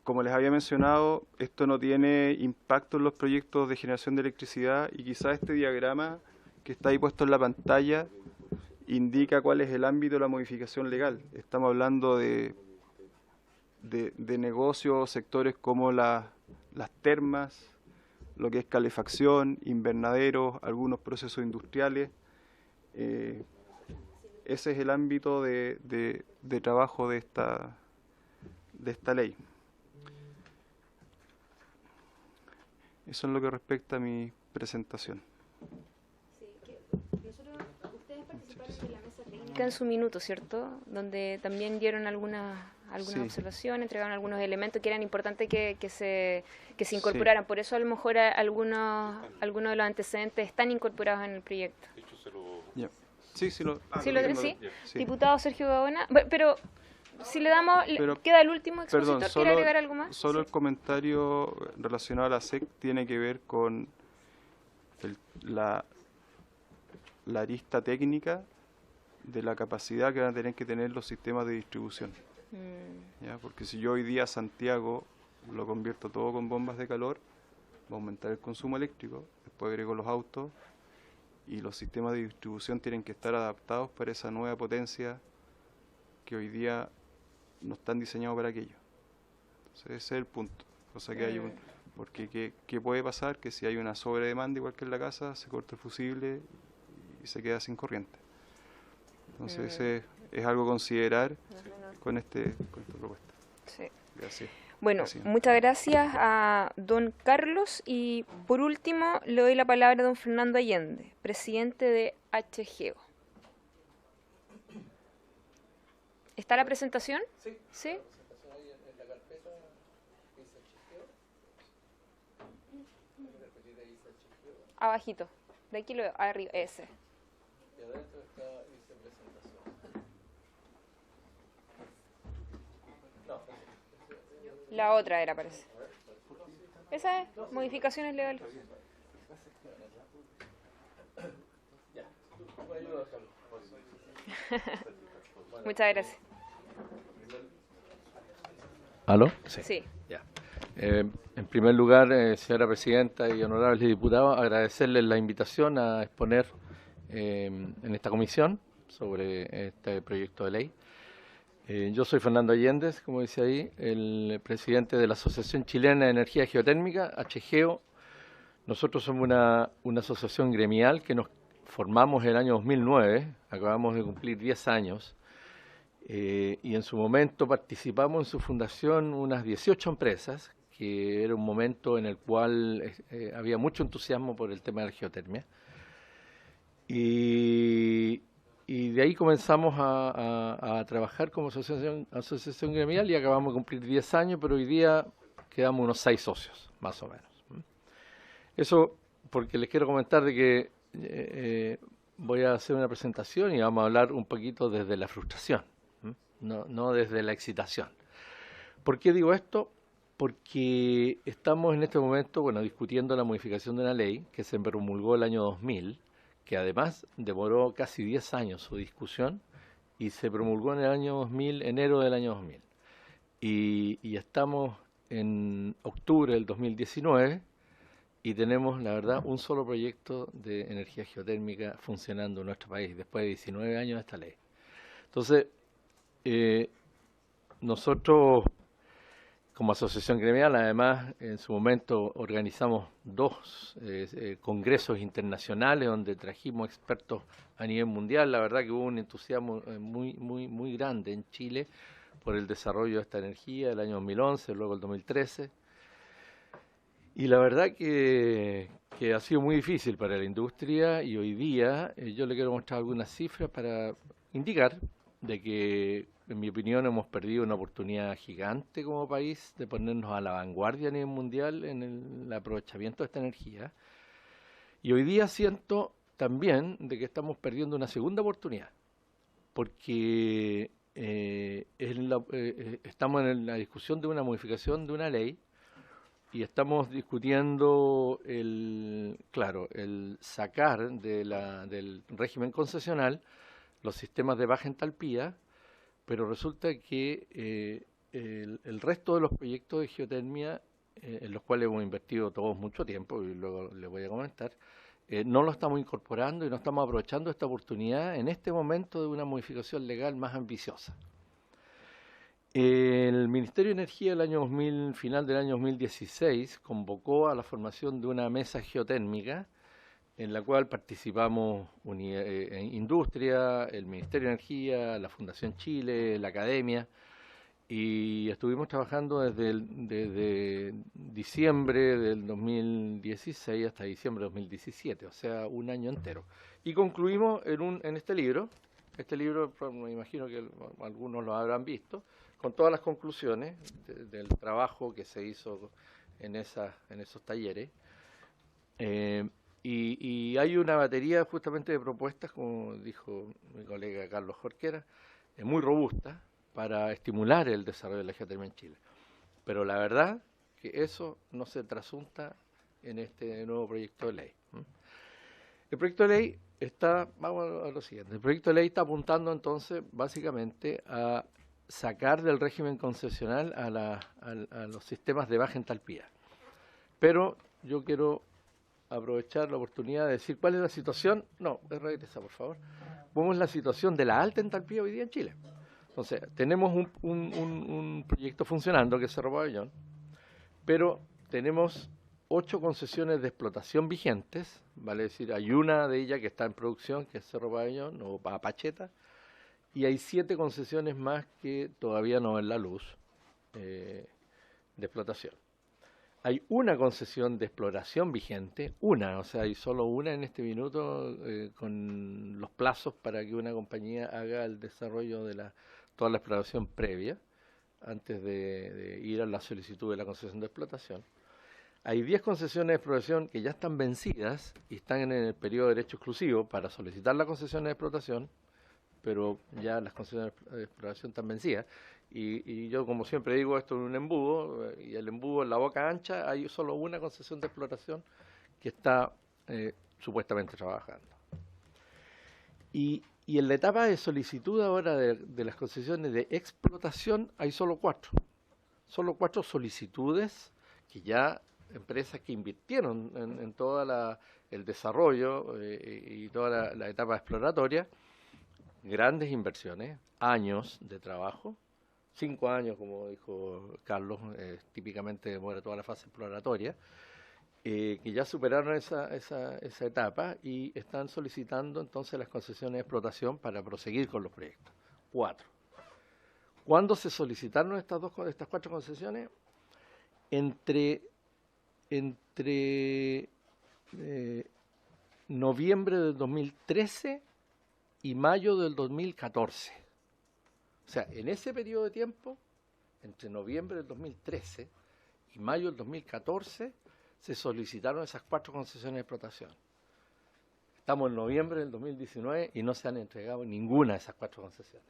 Como les había mencionado, esto no tiene impacto en los proyectos de generación de electricidad, y quizás este diagrama que está ahí puesto en la pantalla indica cuál es el ámbito de la modificación legal. Estamos hablando de negocios, sectores como las termas, lo que es calefacción, invernaderos, algunos procesos industriales. Ese es el ámbito de trabajo de esta ley. Eso es lo que respecta a mi presentación. Ustedes participaron de la mesa técnica en su minuto, ¿cierto? Donde también dieron algunas algunas Sí. observaciones, entregaron algunos elementos que eran importantes que se incorporaran. Por eso a lo mejor algunos de los antecedentes están incorporados en el proyecto. De hecho, se lo... Ya. Sí, sí, ¿Sí tengo, ¿sí? sí. Diputado Sergio Gaona. Pero si le damos, Pero, queda el último expositor. Perdón, ¿Quiere agregar algo más? solo Sí. el comentario relacionado a la SEC tiene que ver con la arista técnica de la capacidad que van a tener que tener los sistemas de distribución. ¿Ya? Porque si yo hoy día Santiago lo convierto todo con bombas de calor, va a aumentar el consumo eléctrico, después agrego los autos y los sistemas de distribución tienen que estar adaptados para esa nueva potencia que hoy día no están diseñados para aquello. Entonces ese es el punto. O sea que hay porque ¿qué puede pasar? Que si hay una sobredemanda igual que en la casa, se corta el fusible y se queda sin corriente. Entonces ese es algo a considerar con esta propuesta. Sí. Gracias. Bueno, Presidente. muchas gracias a don Carlos y por último le doy la palabra a don Fernando Allende, presidente de HGEO. ¿Está la presentación? Sí. ¿Sí? Abajito, de aquí lo veo, arriba, ese. La otra era, parece. Esa es, modificaciones legales. Muchas gracias. ¿Aló? Sí. Ya. En primer lugar, señora presidenta y honorables diputados, agradecerles la invitación a exponer en esta comisión sobre este proyecto de ley. Yo soy Fernando Allende, como dice ahí, el presidente de la Asociación Chilena de Energía Geotérmica, HGEO. Nosotros somos una asociación gremial que nos formamos en el año 2009, acabamos de cumplir 10 años, y en su momento participamos en su fundación unas 18 empresas, que era un momento en el cual había mucho entusiasmo por el tema de la geotermia. Y de ahí comenzamos a trabajar como asociación gremial y acabamos de cumplir 10 años, pero hoy día quedamos unos 6 socios, más o menos. Eso porque les quiero comentar de que voy a hacer una presentación y vamos a hablar un poquito desde la frustración, no desde la excitación. ¿Por qué digo esto? Porque estamos en este momento, discutiendo la modificación de una ley que se promulgó el año 2000, que además demoró casi 10 años su discusión y se promulgó en el año 2000, enero del año 2000. Y estamos en octubre del 2019 y tenemos, la verdad, un solo proyecto de energía geotérmica funcionando en nuestro país después de 19 años de esta ley. Entonces, nosotros, como asociación gremial, además, en su momento organizamos 2 congresos internacionales donde trajimos expertos a nivel mundial. La verdad que hubo un entusiasmo muy grande en Chile por el desarrollo de esta energía, el año 2011, luego el 2013. Y la verdad que ha sido muy difícil para la industria y hoy día yo le quiero mostrar algunas cifras para indicar de que, en mi opinión, hemos perdido una oportunidad gigante como país de ponernos a la vanguardia a nivel mundial en el aprovechamiento de esta energía. Y hoy día siento también de que estamos perdiendo una segunda oportunidad, porque estamos en la discusión de una modificación de una ley y estamos discutiendo el sacar del régimen concesional los sistemas de baja entalpía, pero resulta que el resto de los proyectos de geotermia, en los cuales hemos invertido todos mucho tiempo, y luego les voy a comentar, no lo estamos incorporando y no estamos aprovechando esta oportunidad en este momento de una modificación legal más ambiciosa. El Ministerio de Energía, final del año 2016, convocó a la formación de una mesa geotérmica en la cual participamos Industria, el Ministerio de Energía, la Fundación Chile, la Academia, y estuvimos trabajando desde diciembre del 2016 hasta diciembre del 2017, o sea, un año entero. Y concluimos en este libro me imagino que algunos lo habrán visto, con todas las conclusiones del trabajo que se hizo en esos talleres. Y hay una batería justamente de propuestas, como dijo mi colega Carlos Jorquera, muy robusta para estimular el desarrollo de la geotermia en Chile. Pero la verdad que eso no se trasunta en este nuevo proyecto de ley. El proyecto de ley vamos a lo siguiente, el proyecto de ley está apuntando entonces básicamente a sacar del régimen concesional a los sistemas de baja entalpía. Pero yo quiero aprovechar la oportunidad de decir cuál es la situación. No, regresa por favor. ¿Cómo es la situación de la alta entalpía hoy día en Chile? Entonces, tenemos un proyecto funcionando que es Cerro Pabellón, pero tenemos 8 concesiones de explotación vigentes, vale decir, hay una de ellas que está en producción, que es Cerro Pabellón o Pacheta, y hay 7 concesiones más que todavía no ven la luz de explotación. Hay una concesión de exploración vigente, o sea, hay solo una en este minuto con los plazos para que una compañía haga el desarrollo de toda la exploración previa, antes de ir a la solicitud de la concesión de explotación. Hay 10 concesiones de exploración que ya están vencidas y están en el periodo de derecho exclusivo para solicitar la concesión de explotación, pero ya las concesiones de exploración están vencidas. Y yo, como siempre digo, esto es un embudo, y el embudo en la boca ancha, hay solo una concesión de exploración que está supuestamente trabajando. Y en la etapa de solicitud ahora de las concesiones de explotación hay solo 4. Solo 4 solicitudes que ya empresas que invirtieron en todo el desarrollo y toda la etapa exploratoria, grandes inversiones, años de trabajo, 5 años, como dijo Carlos, típicamente demora toda la fase exploratoria, que ya superaron esa etapa y están solicitando entonces las concesiones de explotación para proseguir con los proyectos. 4. ¿Cuándo se solicitaron estas 4 concesiones? Entre noviembre del 2013 y mayo del 2014. O sea, en ese periodo de tiempo, entre noviembre del 2013 y mayo del 2014, se solicitaron esas 4 concesiones de explotación. Estamos en noviembre del 2019 y no se han entregado ninguna de esas 4 concesiones.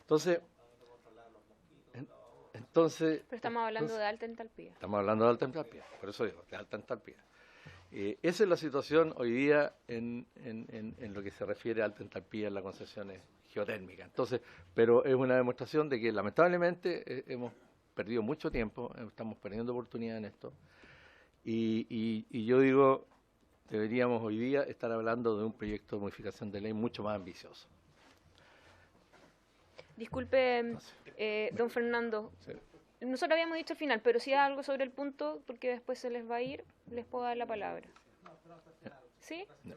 Entonces, pero estamos hablando de alta entalpía. Estamos hablando de alta entalpía, por eso digo, de alta entalpía. Esa es la situación hoy día en lo que se refiere a alta entalpía en las concesiones geotérmicas. Entonces, pero es una demostración de que lamentablemente hemos perdido mucho tiempo, estamos perdiendo oportunidad en esto. Y yo digo, deberíamos hoy día estar hablando de un proyecto de modificación de ley mucho más ambicioso. Disculpe, don Fernando. Sí. Nosotros habíamos dicho al final, pero si hay algo sobre el punto, porque después se les va a ir, les puedo dar la palabra. ¿Sí? No.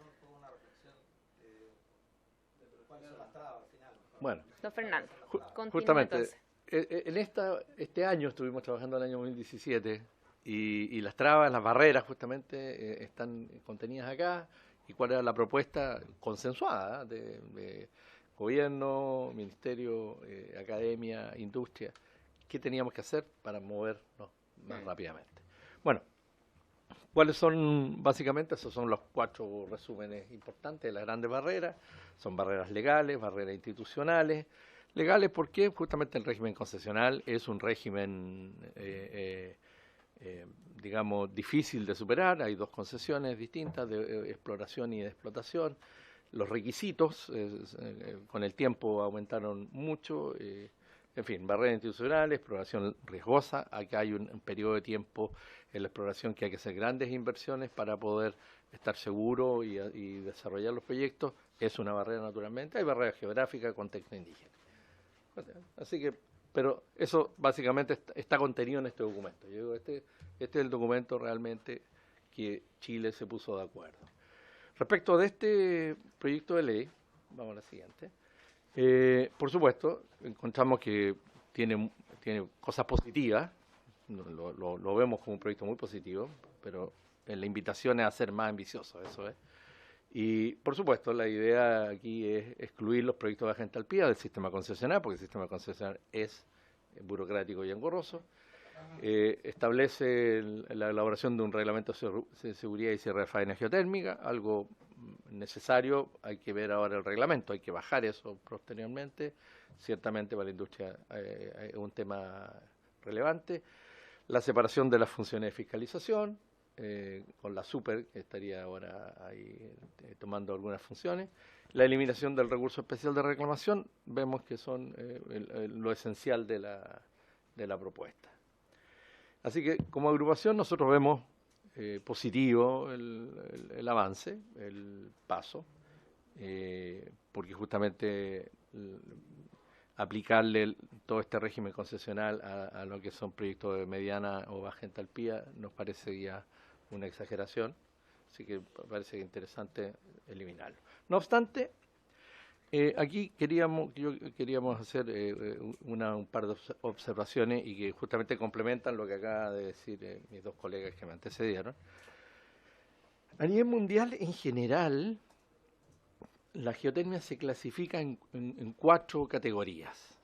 Bueno, Don Fernando, continúe justamente, entonces. en este año estuvimos trabajando en el año 2017 y las trabas, las barreras justamente están contenidas acá. ¿Y cuál era la propuesta consensuada de gobierno, ministerio, academia, industria? ¿Qué teníamos que hacer para movernos más rápidamente? Bueno, ¿cuáles son básicamente? Esos son los 4 resúmenes importantes de las grandes barreras. Son barreras legales, barreras institucionales. Legales porque justamente el régimen concesional es un régimen, digamos, difícil de superar. Hay 2 concesiones distintas de exploración y de explotación. Los requisitos con el tiempo aumentaron mucho. En fin, barreras institucionales, exploración riesgosa. Acá hay un periodo de tiempo en la exploración que hay que hacer grandes inversiones para poder estar seguro y desarrollar los proyectos. Es una barrera naturalmente. Hay barreras geográficas, contexto indígena. Así que, pero eso básicamente está contenido en este documento. Yo digo, este es el documento realmente que Chile se puso de acuerdo. Respecto de este proyecto de ley, vamos a la siguiente. Por supuesto, encontramos que tiene cosas positivas, lo vemos como un proyecto muy positivo, pero la invitación es a ser más ambicioso, eso es. Y, por supuesto, la idea aquí es excluir los proyectos de baja entalpía del sistema concesional, porque el sistema concesional es burocrático y engorroso. Establece la elaboración de un reglamento de seguridad y cierre de faena geotérmica, algo necesario. Hay que ver ahora el reglamento, hay que bajar eso posteriormente. Ciertamente para la industria es un tema relevante. La separación de las funciones de fiscalización, con la super, que estaría ahora ahí tomando algunas funciones. La eliminación del recurso especial de reclamación, vemos que son lo esencial de la propuesta. Así que, como agrupación, nosotros vemos positivo el avance, el paso, porque justamente aplicarle todo este régimen concesional a lo que son proyectos de mediana o baja entalpía nos parece ya una exageración, así que parece interesante eliminarlo. No obstante, aquí queríamos hacer un par de observaciones y que justamente complementan lo que acaba de decir mis dos colegas que me antecedieron. A nivel mundial, en general, la geotermia se clasifica en 4 categorías.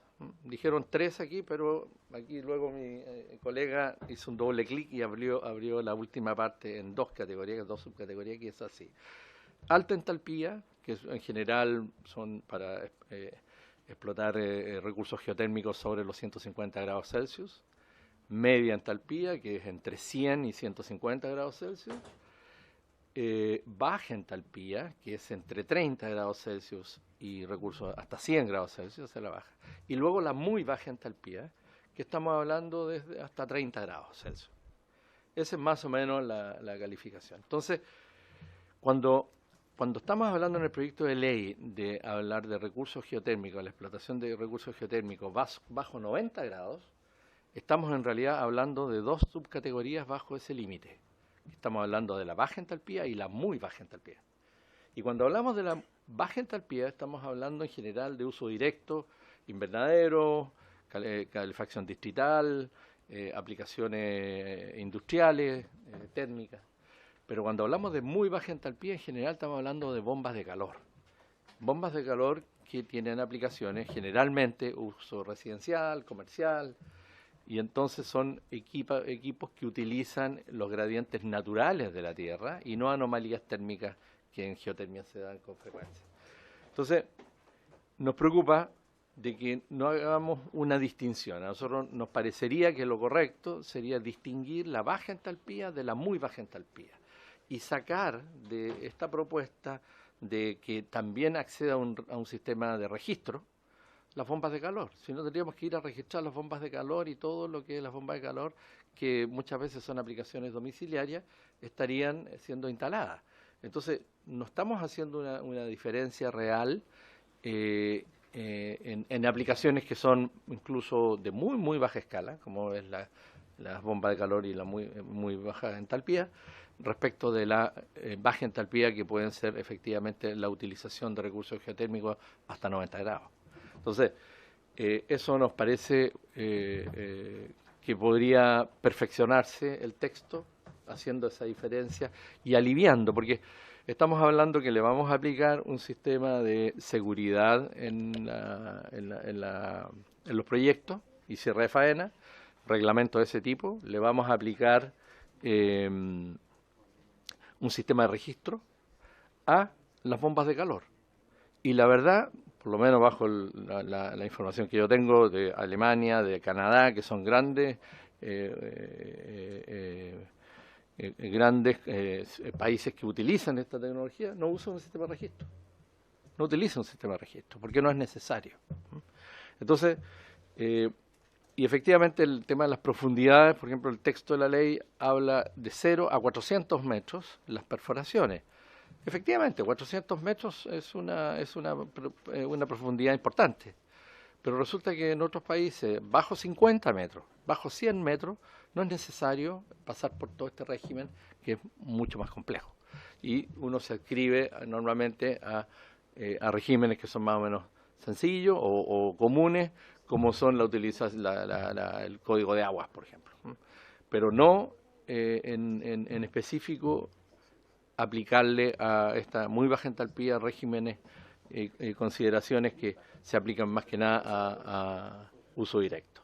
Dijeron 3 aquí, pero aquí luego mi colega hizo un doble clic y abrió la última parte en 2 categorías, 2 subcategorías, que es así. Alta entalpía, que en general son para explotar recursos geotérmicos sobre los 150 grados Celsius. Media entalpía, que es entre 100 y 150 grados Celsius. Baja entalpía, que es entre 30 grados Celsius y recursos hasta 100 grados Celsius, se la baja. Y luego la muy baja entalpía, que estamos hablando desde hasta 30 grados Celsius. Esa es más o menos la calificación. Entonces, cuando estamos hablando en el proyecto de ley de hablar de recursos geotérmicos, la explotación de recursos geotérmicos bajo 90 grados, estamos en realidad hablando de 2 subcategorías bajo ese límite. Estamos hablando de la baja entalpía y la muy baja entalpía. Y cuando hablamos de la baja entalpía, estamos hablando en general de uso directo, invernadero, calefacción distrital, aplicaciones industriales, térmicas. Pero cuando hablamos de muy baja entalpía, en general estamos hablando de bombas de calor. Bombas de calor que tienen aplicaciones generalmente uso residencial, comercial, y entonces son equipos que utilizan los gradientes naturales de la Tierra y no anomalías térmicas que en geotermia se dan con frecuencia. Entonces, nos preocupa de que no hagamos una distinción. A nosotros nos parecería que lo correcto sería distinguir la baja entalpía de la muy baja entalpía y sacar de esta propuesta de que también acceda a un sistema de registro las bombas de calor. Si no, tendríamos que ir a registrar las bombas de calor y todo lo que es las bombas de calor, que muchas veces son aplicaciones domiciliarias, estarían siendo instaladas. Entonces, no estamos haciendo una diferencia real en aplicaciones que son incluso de muy, muy baja escala, como es las bombas de calor y la muy baja entalpía, respecto de la baja entalpía, que pueden ser efectivamente la utilización de recursos geotérmicos hasta 90 grados. Entonces, eso nos parece que podría perfeccionarse el texto, haciendo esa diferencia y aliviando, porque estamos hablando que le vamos a aplicar un sistema de seguridad en los proyectos y cierre de faena, reglamento de ese tipo, le vamos a aplicar un sistema de registro a las bombas de calor. Y la verdad, por lo menos bajo la información que yo tengo de Alemania, de Canadá, que son grandes países que utilizan esta tecnología, no usan un sistema de registro. No utilizan un sistema de registro, porque no es necesario. Entonces, y efectivamente el tema de las profundidades, por ejemplo, el texto de la ley habla de 0 a 400 metros las perforaciones. Efectivamente, 400 metros es una profundidad importante, pero resulta que en otros países, bajo 50 metros, bajo 100 metros, no es necesario pasar por todo este régimen, que es mucho más complejo. Y uno se adscribe normalmente a regímenes que son más o menos sencillos o comunes, como son la utilización, el código de aguas, por ejemplo. Pero no en específico aplicarle a esta muy baja entalpía regímenes y consideraciones que se aplican más que nada a uso directo.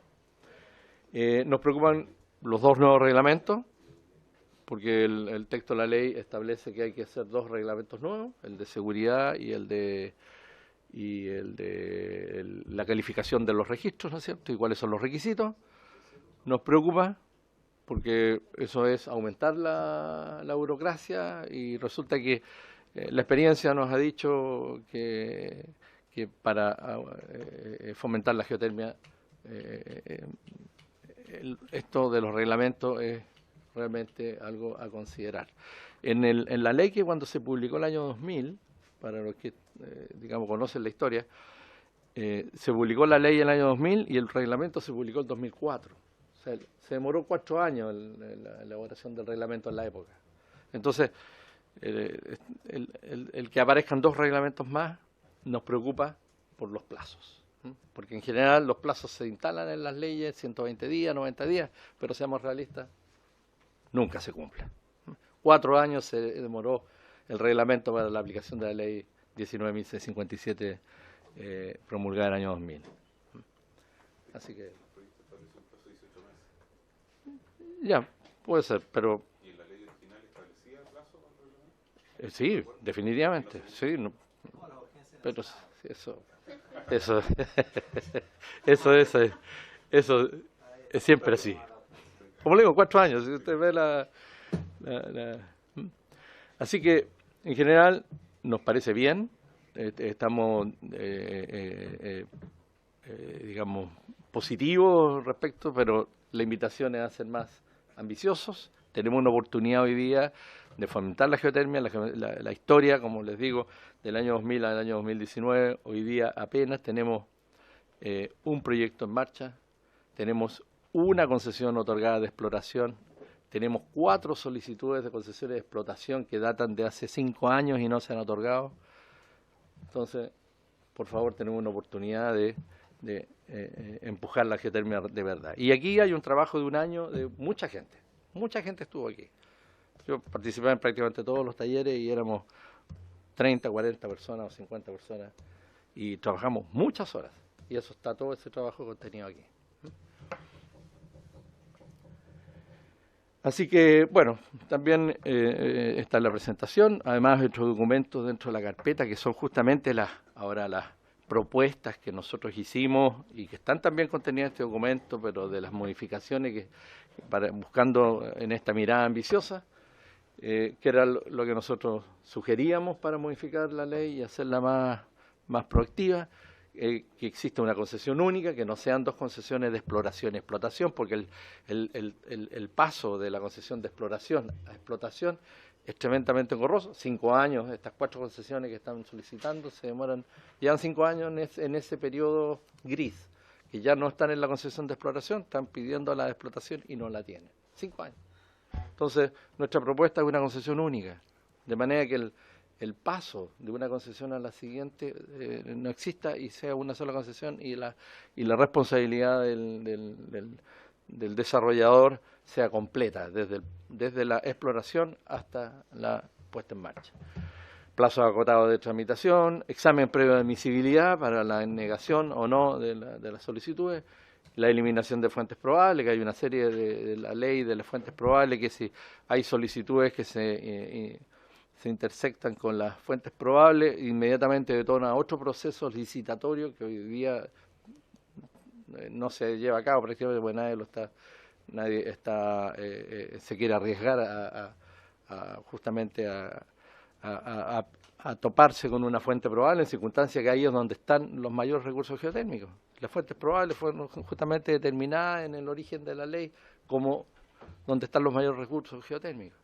Nos preocupan los dos nuevos reglamentos, porque el texto de la ley establece que hay que hacer dos reglamentos nuevos, el de seguridad y el de la calificación de los registros, ¿no es cierto? Y cuáles son los requisitos. Nos preocupa porque eso es aumentar la burocracia y resulta que la experiencia nos ha dicho que para fomentar la geotermia esto de los reglamentos es realmente algo a considerar. En la ley que cuando se publicó el año 2000, para los que digamos conocen la historia, se publicó la ley en el año 2000 y el reglamento se publicó en 2004. O sea, se demoró 4 años la elaboración del reglamento en la época. Entonces, el que aparezcan 2 reglamentos más nos preocupa por los plazos. Porque en general los plazos se instalan en las leyes, 120 días, 90 días, pero seamos realistas, nunca se cumplen. 4 años se demoró el reglamento para la aplicación de la ley 19.657 promulgada en el año 2000. Así que... Ya, puede ser, pero... ¿Y en la ley original establecía plazo para el reglamento? Sí, definitivamente, sí. No, pero eso es siempre así. Como le digo, 4 años, si usted ve Así que, en general, nos parece bien, estamos, digamos, positivos respecto, pero la invitación es a ser más ambiciosos. Tenemos una oportunidad hoy día de fomentar la geotermia, la historia, como les digo, del año 2000 al año 2019. Hoy día apenas tenemos un proyecto en marcha, tenemos una concesión otorgada de exploración, tenemos 4 solicitudes de concesiones de explotación que datan de hace 5 años y no se han otorgado. Entonces, por favor, tenemos una oportunidad de empujar la geotermia de verdad. Y aquí hay un trabajo de un año de mucha gente estuvo aquí. Yo participé en prácticamente todos los talleres y éramos 30, 40 personas o 50 personas y trabajamos muchas horas y eso está todo ese trabajo contenido aquí. Así que, bueno, también está la presentación, además hay otros documentos dentro de la carpeta que son justamente las propuestas que nosotros hicimos y que están también contenidas en este documento, pero de las modificaciones buscando en esta mirada ambiciosa, que era lo que nosotros sugeríamos para modificar la ley y hacerla más proactiva, que exista una concesión única, que no sean 2 concesiones de exploración y explotación, porque el paso de la concesión de exploración a explotación es tremendamente engorroso. 5 años, estas 4 concesiones que están solicitando se demoran, llevan 5 años en ese periodo gris, que ya no están en la concesión de exploración, están pidiendo la de explotación y no la tienen. 5 años. Entonces, nuestra propuesta es una concesión única, de manera que el paso de una concesión a la siguiente no exista y sea una sola concesión y la responsabilidad del desarrollador sea completa, desde la exploración hasta la puesta en marcha. Plazo acotado de tramitación, examen previo de admisibilidad para la negación o no de las solicitudes, la eliminación de fuentes probables, que hay una serie de la ley de las fuentes probables, que si hay solicitudes que se intersectan con las fuentes probables, inmediatamente detona otro proceso licitatorio que hoy día no se lleva a cabo prácticamente porque nadie se quiere arriesgar justamente a toparse con una fuente probable en circunstancias que ahí es donde están los mayores recursos geotérmicos. Las fuentes probables fueron justamente determinadas en el origen de la ley como donde están los mayores recursos geotérmicos.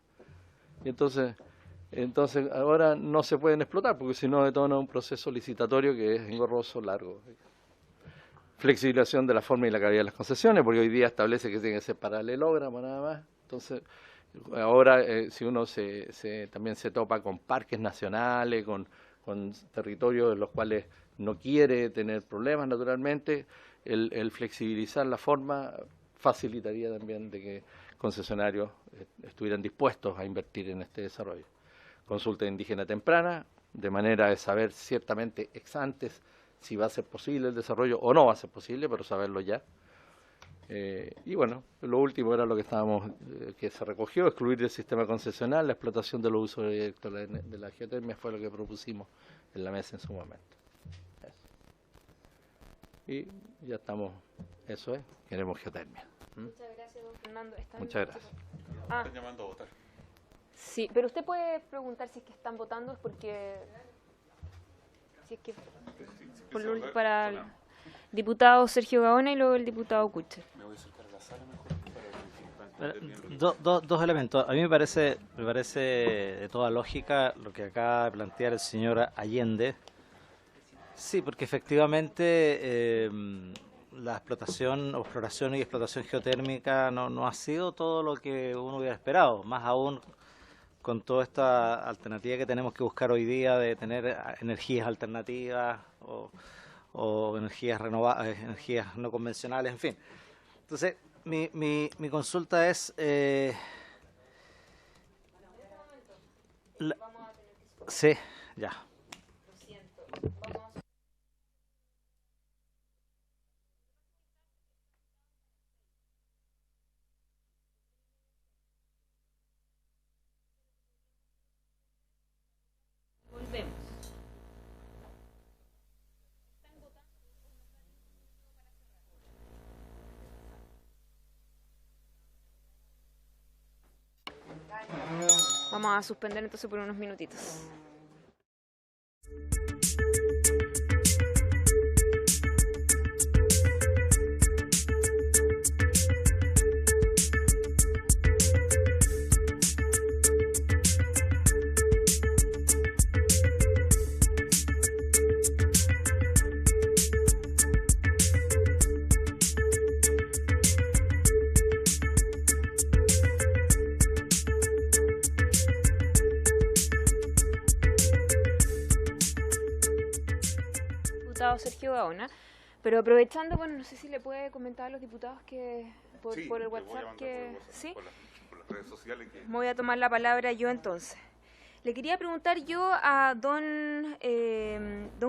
Y entonces ahora no se pueden explotar porque si no detona un proceso licitatorio que es engorroso, largo. Flexibilización de la forma y la calidad de las concesiones, porque hoy día establece que tiene que ser paralelogramo nada más. Entonces, ahora si uno también se topa con parques nacionales, con territorios en los cuales no quiere tener problemas naturalmente, el flexibilizar la forma facilitaría también de que concesionarios estuvieran dispuestos a invertir en este desarrollo. consulta indígena temprana, de manera de saber ciertamente ex antes si va a ser posible el desarrollo o no va a ser posible, pero saberlo ya. Y bueno, lo último era lo que que se recogió, excluir del sistema concesional la explotación de los usos directos de la geotermia, fue lo que propusimos en la mesa en su momento. Y ya estamos, eso es, queremos geotermia. Muchas gracias, don Fernando. Muchas gracias. Están llamando a votar. Sí, pero usted puede preguntar si es que están votando, es porque... Si es que... para el diputado Sergio Gaona y luego el diputado Kucher. Me voy a acercar a la sala mejor para verificar bien lo que... Dos elementos. A mí me parece de toda lógica lo que acaba de plantear el señor Allende. Sí, porque efectivamente la exploración y explotación geotérmica no ha sido todo lo que uno hubiera esperado, más aún con toda esta alternativa que tenemos que buscar hoy día de tener energías alternativas o energías renovables, energías no convencionales, en fin. Entonces, mi consulta es... sí, ya. Vamos a suspender entonces por unos minutitos. Sergio Gaona, pero aprovechando, bueno, no sé si le puede comentar a los diputados que por el WhatsApp que sí, por las redes sociales que... voy a tomar la palabra yo entonces. Le quería preguntar yo a don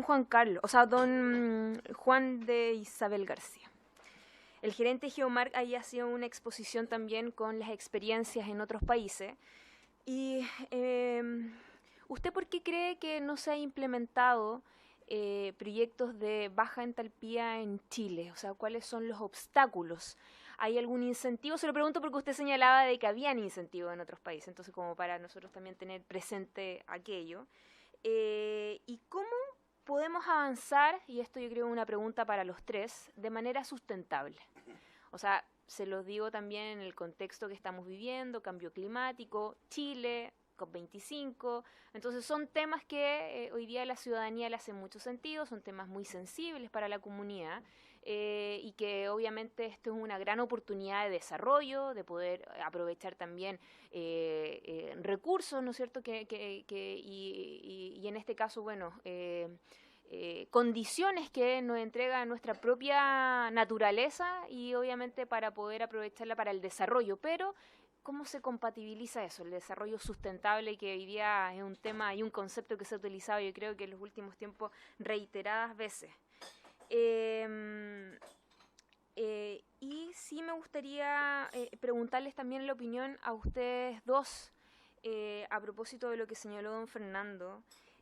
Juan Carlos, o sea, don Juan de Isabel García. El gerente Geomark ahí ha sido una exposición también con las experiencias en otros países. Y ¿usted por qué cree que no se ha implementado proyectos de baja entalpía en Chile? O sea, ¿cuáles son los obstáculos? ¿Hay algún incentivo? Se lo pregunto porque usted señalaba de que habían incentivos en otros países, entonces como para nosotros también tener presente aquello. ¿Y cómo podemos avanzar, y esto yo creo es una pregunta para los tres, de manera sustentable? O sea, se los digo también en el contexto que estamos viviendo, cambio climático, Chile, COP25, entonces son temas que hoy día a la ciudadanía le hacen mucho sentido, son temas muy sensibles para la comunidad y que obviamente esto es una gran oportunidad de desarrollo, de poder aprovechar también recursos, ¿no es cierto? Y en este caso, bueno, condiciones que nos entrega nuestra propia naturaleza y obviamente para poder aprovecharla para el desarrollo, pero ¿cómo se compatibiliza eso, el desarrollo sustentable, que hoy día es un tema y un concepto que se ha utilizado, yo creo que en los últimos tiempos, reiteradas veces? Y sí me gustaría preguntarles también la opinión a ustedes dos a propósito de lo que señaló don Fernando,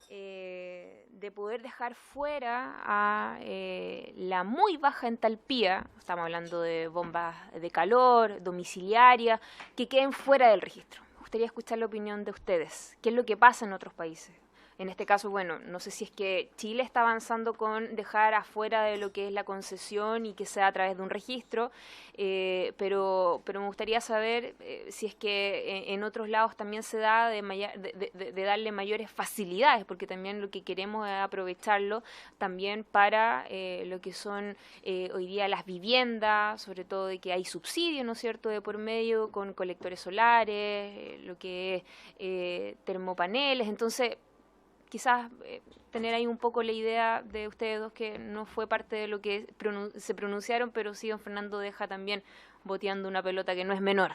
de poder dejar fuera a la muy baja entalpía, estamos hablando de bombas de calor, domiciliarias, que queden fuera del registro. Me gustaría escuchar la opinión de ustedes. ¿Qué es lo que pasa en otros países? En este caso, bueno, no sé si es que Chile está avanzando con dejar afuera de lo que es la concesión y que sea a través de un registro, pero me gustaría saber si es que en otros lados también se da de darle mayores facilidades, porque también lo que queremos es aprovecharlo también para lo que son hoy día las viviendas, sobre todo de que hay subsidios, ¿no es cierto?, de por medio con colectores solares, lo que es termopaneles, entonces quizás tener ahí un poco la idea de ustedes dos, que no fue parte de lo que se pronunciaron, pero sí don Fernando deja también boteando una pelota que no es menor.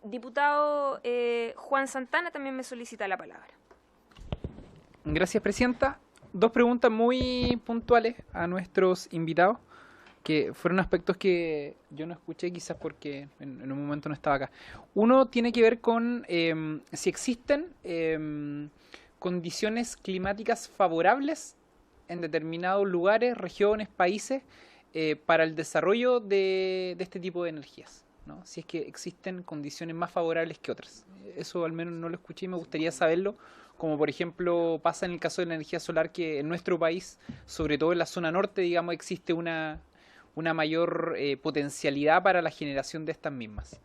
Diputado Juan Santana también me solicita la palabra. Gracias, Presidenta. Dos preguntas muy puntuales a nuestros invitados, que fueron aspectos que yo no escuché quizás porque en un momento no estaba acá. Uno tiene que ver con si existen condiciones climáticas favorables en determinados lugares, regiones, países, para el desarrollo de este tipo de energías, ¿no? Si es que existen condiciones más favorables que otras. Eso al menos no lo escuché y me gustaría saberlo, como por ejemplo pasa en el caso de la energía solar, que en nuestro país, sobre todo en la zona norte, digamos, existe una mayor potencialidad para la generación de estas mismas.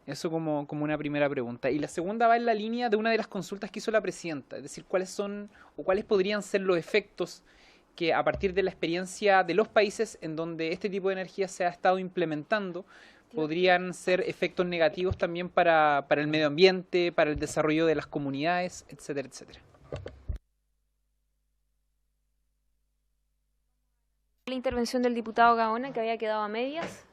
Eso como una primera pregunta. Y la segunda va en la línea de una de las consultas que hizo la Presidenta, es decir, cuáles son o cuáles podrían ser los efectos que a partir de la experiencia de los países en donde este tipo de energía se ha estado implementando, podrían ser efectos negativos también para el medio ambiente, para el desarrollo de las comunidades, etcétera, etcétera. La intervención del diputado Gaona, que había quedado a medias.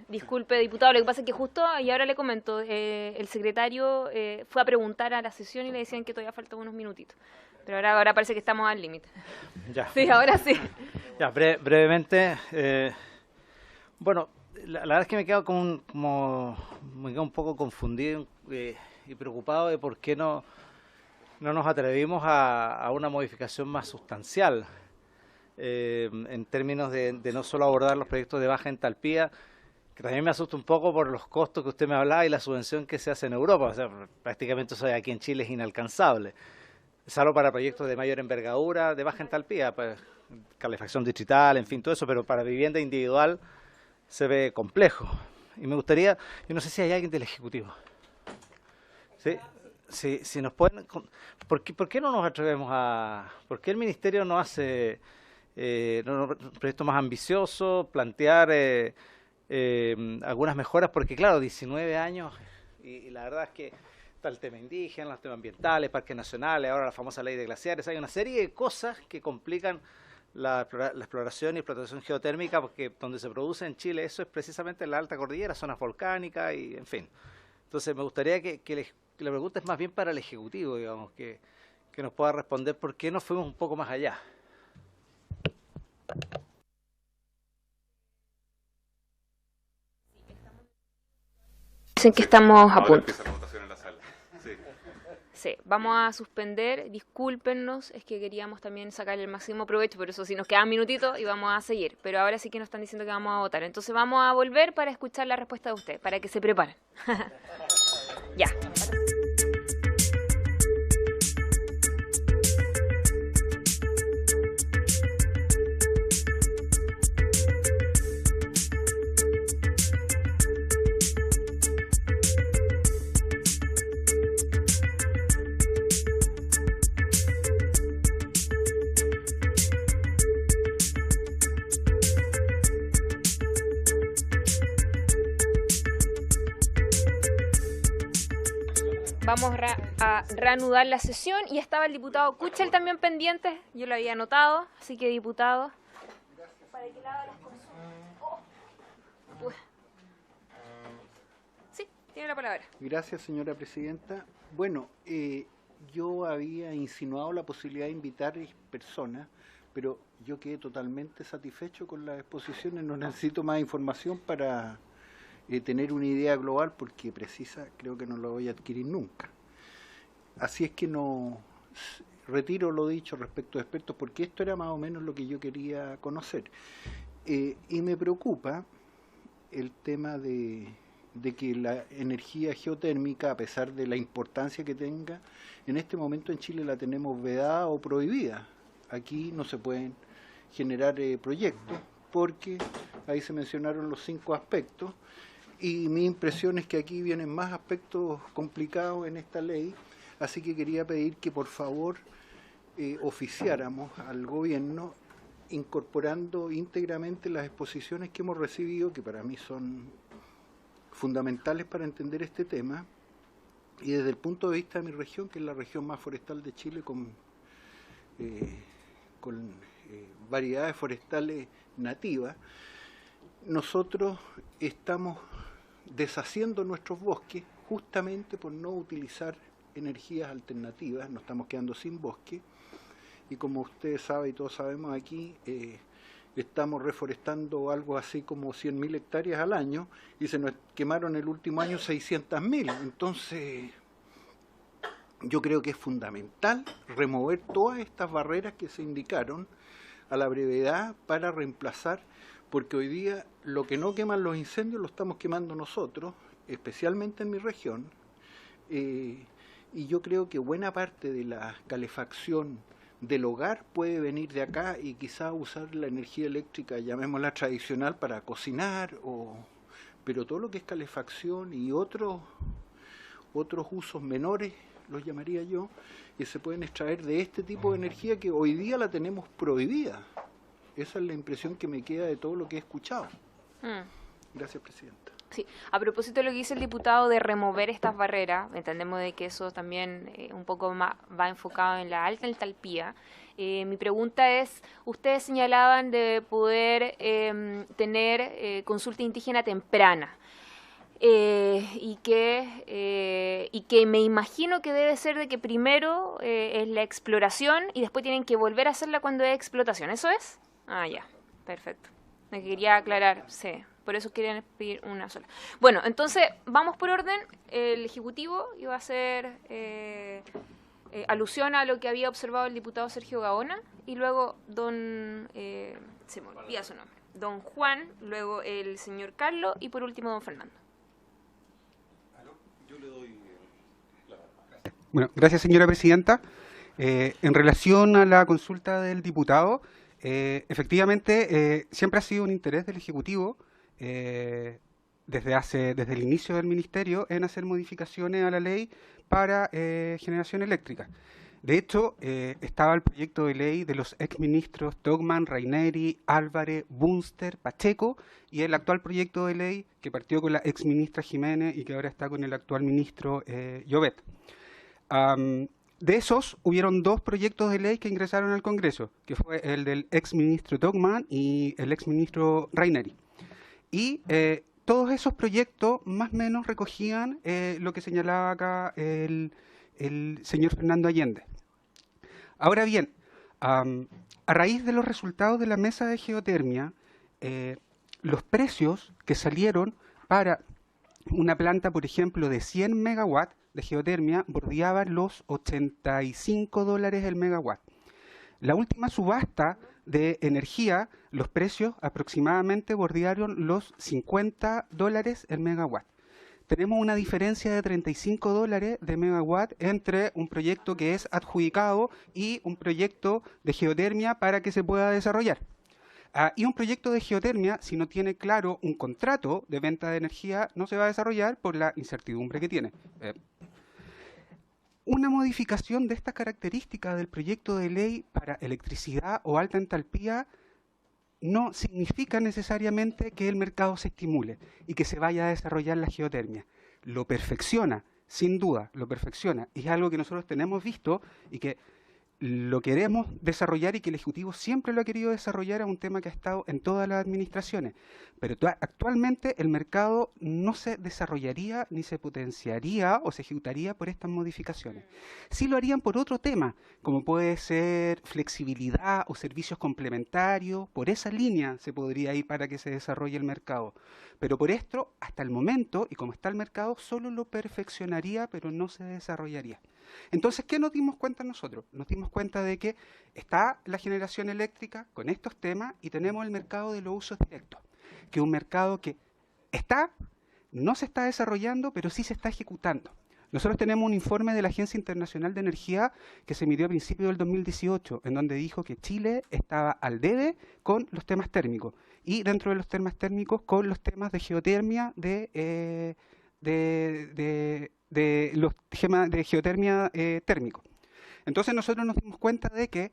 Disculpe, diputado, lo que pasa es que justo, y ahora le comento, el secretario fue a preguntar a la sesión y le decían que todavía faltan unos minutitos. Pero ahora parece que estamos al límite. Ya. Sí, ahora sí. Ya, brevemente, bueno, la verdad es que me quedo me quedo un poco confundido y preocupado de por qué no nos atrevimos a una modificación más sustancial en términos de no solo abordar los proyectos de baja entalpía, que también me asusta un poco por los costos que usted me hablaba y la subvención que se hace en Europa. O sea, prácticamente eso aquí en Chile es inalcanzable, salvo para proyectos de mayor envergadura, de baja entalpía, pues, calefacción distrital, en fin, todo eso, pero para vivienda individual se ve complejo. Y me gustaría, yo no sé si hay alguien del Ejecutivo. ¿Sí? Si nos pueden, ¿por qué no nos atrevemos por qué el Ministerio no hace un proyecto más ambicioso, plantear algunas mejoras? Porque claro, 19 años, y la verdad es que está el tema indígena, los temas ambientales, parques nacionales, ahora la famosa ley de glaciares, hay una serie de cosas que complican la exploración y explotación geotérmica, porque donde se produce en Chile eso es precisamente en la alta cordillera, zonas volcánicas y en fin. Entonces me gustaría que la pregunta es más bien para el Ejecutivo, digamos, que nos pueda responder por qué no fuimos un poco más allá. Dicen que estamos a Ahora punto. empieza la votación en la sala. Sí. Sí, vamos a suspender, discúlpennos, es que queríamos también sacar el máximo provecho, por eso sí nos quedan minutitos y vamos a seguir, pero ahora sí que nos están diciendo que vamos a votar, entonces vamos a volver para escuchar la respuesta de usted, para que se preparen. Ya. Vamos a reanudar la sesión y estaba el diputado Kuchel también pendiente, yo lo había anotado, así que diputado. Para que le haga las consultas. Oh. Sí, tiene la palabra. Gracias, señora presidenta. Bueno, yo había insinuado la posibilidad de invitar personas, pero yo quedé totalmente satisfecho con las exposiciones, no necesito más información para tener una idea global, porque precisa creo que no lo voy a adquirir nunca. Así es que no retiro lo dicho respecto a expertos, porque esto era más o menos lo que yo quería conocer. Y me preocupa el tema de que la energía geotérmica, a pesar de la importancia que tenga, en este momento en Chile la tenemos vedada o prohibida. Aquí no se pueden generar proyectos, porque ahí se mencionaron los 5 aspectos, y mi impresión es que aquí vienen más aspectos complicados en esta ley, así que quería pedir que por favor oficiáramos al gobierno incorporando íntegramente las exposiciones que hemos recibido, que para mí son fundamentales para entender este tema, y desde el punto de vista de mi región, que es la región más forestal de Chile, con variedades forestales nativas, nosotros estamos deshaciendo nuestros bosques justamente por no utilizar energías alternativas, nos estamos quedando sin bosque, y como ustedes saben y todos sabemos aquí, estamos reforestando algo así como 100.000 hectáreas al año, y se nos quemaron el último año 600.000. Entonces, yo creo que es fundamental remover todas estas barreras que se indicaron a la brevedad para reemplazar, porque hoy día lo que no queman los incendios lo estamos quemando nosotros, especialmente en mi región, y yo creo que buena parte de la calefacción del hogar puede venir de acá y quizá usar la energía eléctrica, llamémosla tradicional, para cocinar, pero todo lo que es calefacción y otros usos menores, los llamaría yo, que se pueden extraer de este tipo de energía que hoy día la tenemos prohibida. Esa es la impresión que me queda de todo lo que he escuchado. Gracias, Presidenta. Sí, a propósito de lo que dice el diputado de remover estas barreras, entendemos de que eso también un poco más va enfocado en la alta entalpía. Mi pregunta es, ustedes señalaban de poder tener consulta indígena temprana. Y que me imagino que debe ser de que primero es la exploración y después tienen que volver a hacerla cuando hay explotación. ¿Eso es? Ah, ya, perfecto. Me quería aclarar, sí, por eso querían pedir una sola. Bueno, entonces vamos por orden. El Ejecutivo iba a hacer alusión a lo que había observado el diputado Sergio Gaona, y luego se me olvida su nombre, don Juan, luego el señor Carlos y por último don Fernando. Bueno, gracias, señora Presidenta. En relación a la consulta del diputado, efectivamente siempre ha sido un interés del Ejecutivo desde el inicio del Ministerio en hacer modificaciones a la ley para generación eléctrica. De hecho, estaba el proyecto de ley de los exministros Togman, Raineri, Álvarez, Bunster, Pacheco, y el actual proyecto de ley que partió con la exministra Jiménez y que ahora está con el actual ministro Llobet. De esos, hubieron dos proyectos de ley que ingresaron al Congreso, que fue el del exministro Togman y el exministro Raineri. Y todos esos proyectos más o menos recogían lo que señalaba acá el señor Fernando Allende. Ahora bien, a raíz de los resultados de la mesa de geotermia, los precios que salieron para una planta, por ejemplo, de 100 megawatts de geotermia bordeaban los $85 el megawatt. La última subasta de energía, los precios aproximadamente bordearon los $50 el megawatt. Tenemos una diferencia de $35 de megawatt entre un proyecto que es adjudicado y un proyecto de geotermia para que se pueda desarrollar. Y un proyecto de geotermia, si no tiene claro un contrato de venta de energía, no se va a desarrollar por la incertidumbre que tiene. Una modificación de esta característica del proyecto de ley para electricidad o alta entalpía no significa necesariamente que el mercado se estimule y que se vaya a desarrollar la geotermia. Lo perfecciona, sin duda, lo perfecciona. Y es algo que nosotros tenemos visto y que lo queremos desarrollar y que el Ejecutivo siempre lo ha querido desarrollar, es un tema que ha estado en todas las administraciones. Pero actualmente el mercado no se desarrollaría ni se potenciaría o se ejecutaría por estas modificaciones. Sí lo harían por otro tema, como puede ser flexibilidad o servicios complementarios. Por esa línea se podría ir para que se desarrolle el mercado. Pero por esto, hasta el momento, y como está el mercado, solo lo perfeccionaría, pero no se desarrollaría. Entonces, ¿qué nos dimos cuenta nosotros? Nos dimos cuenta de que está la generación eléctrica con estos temas y tenemos el mercado de los usos directos, que es un mercado que no se está desarrollando, pero sí se está ejecutando. Nosotros tenemos un informe de la Agencia Internacional de Energía que se emitió a principios del 2018, en donde dijo que Chile estaba al debe con los temas térmicos, y dentro de los temas térmicos con los temas de geotermia, los temas de geotermia térmico. Entonces nosotros nos dimos cuenta de que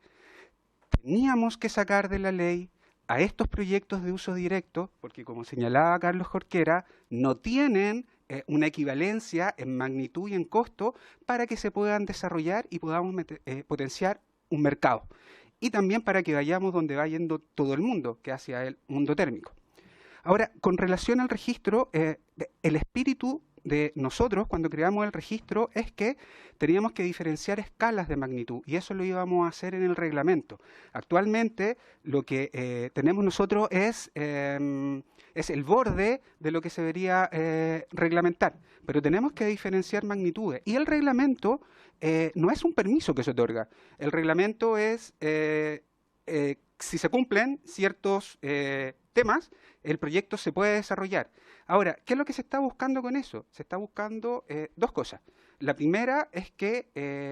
teníamos que sacar de la ley a estos proyectos de uso directo, porque como señalaba Carlos Jorquera, no tienen una equivalencia en magnitud y en costo para que se puedan desarrollar y podamos potenciar un mercado. Y también para que vayamos donde va yendo todo el mundo, que hacia el mundo térmico. Ahora, con relación al registro, el espíritu de nosotros cuando creamos el registro es que teníamos que diferenciar escalas de magnitud y eso lo íbamos a hacer en el reglamento. Actualmente lo que tenemos nosotros es el borde de lo que se debería reglamentar, pero tenemos que diferenciar magnitudes y el reglamento no es un permiso que se otorga, el reglamento es si se cumplen ciertos temas, el proyecto se puede desarrollar. Ahora, ¿qué es lo que se está buscando con eso? Se está buscando dos cosas. La primera es que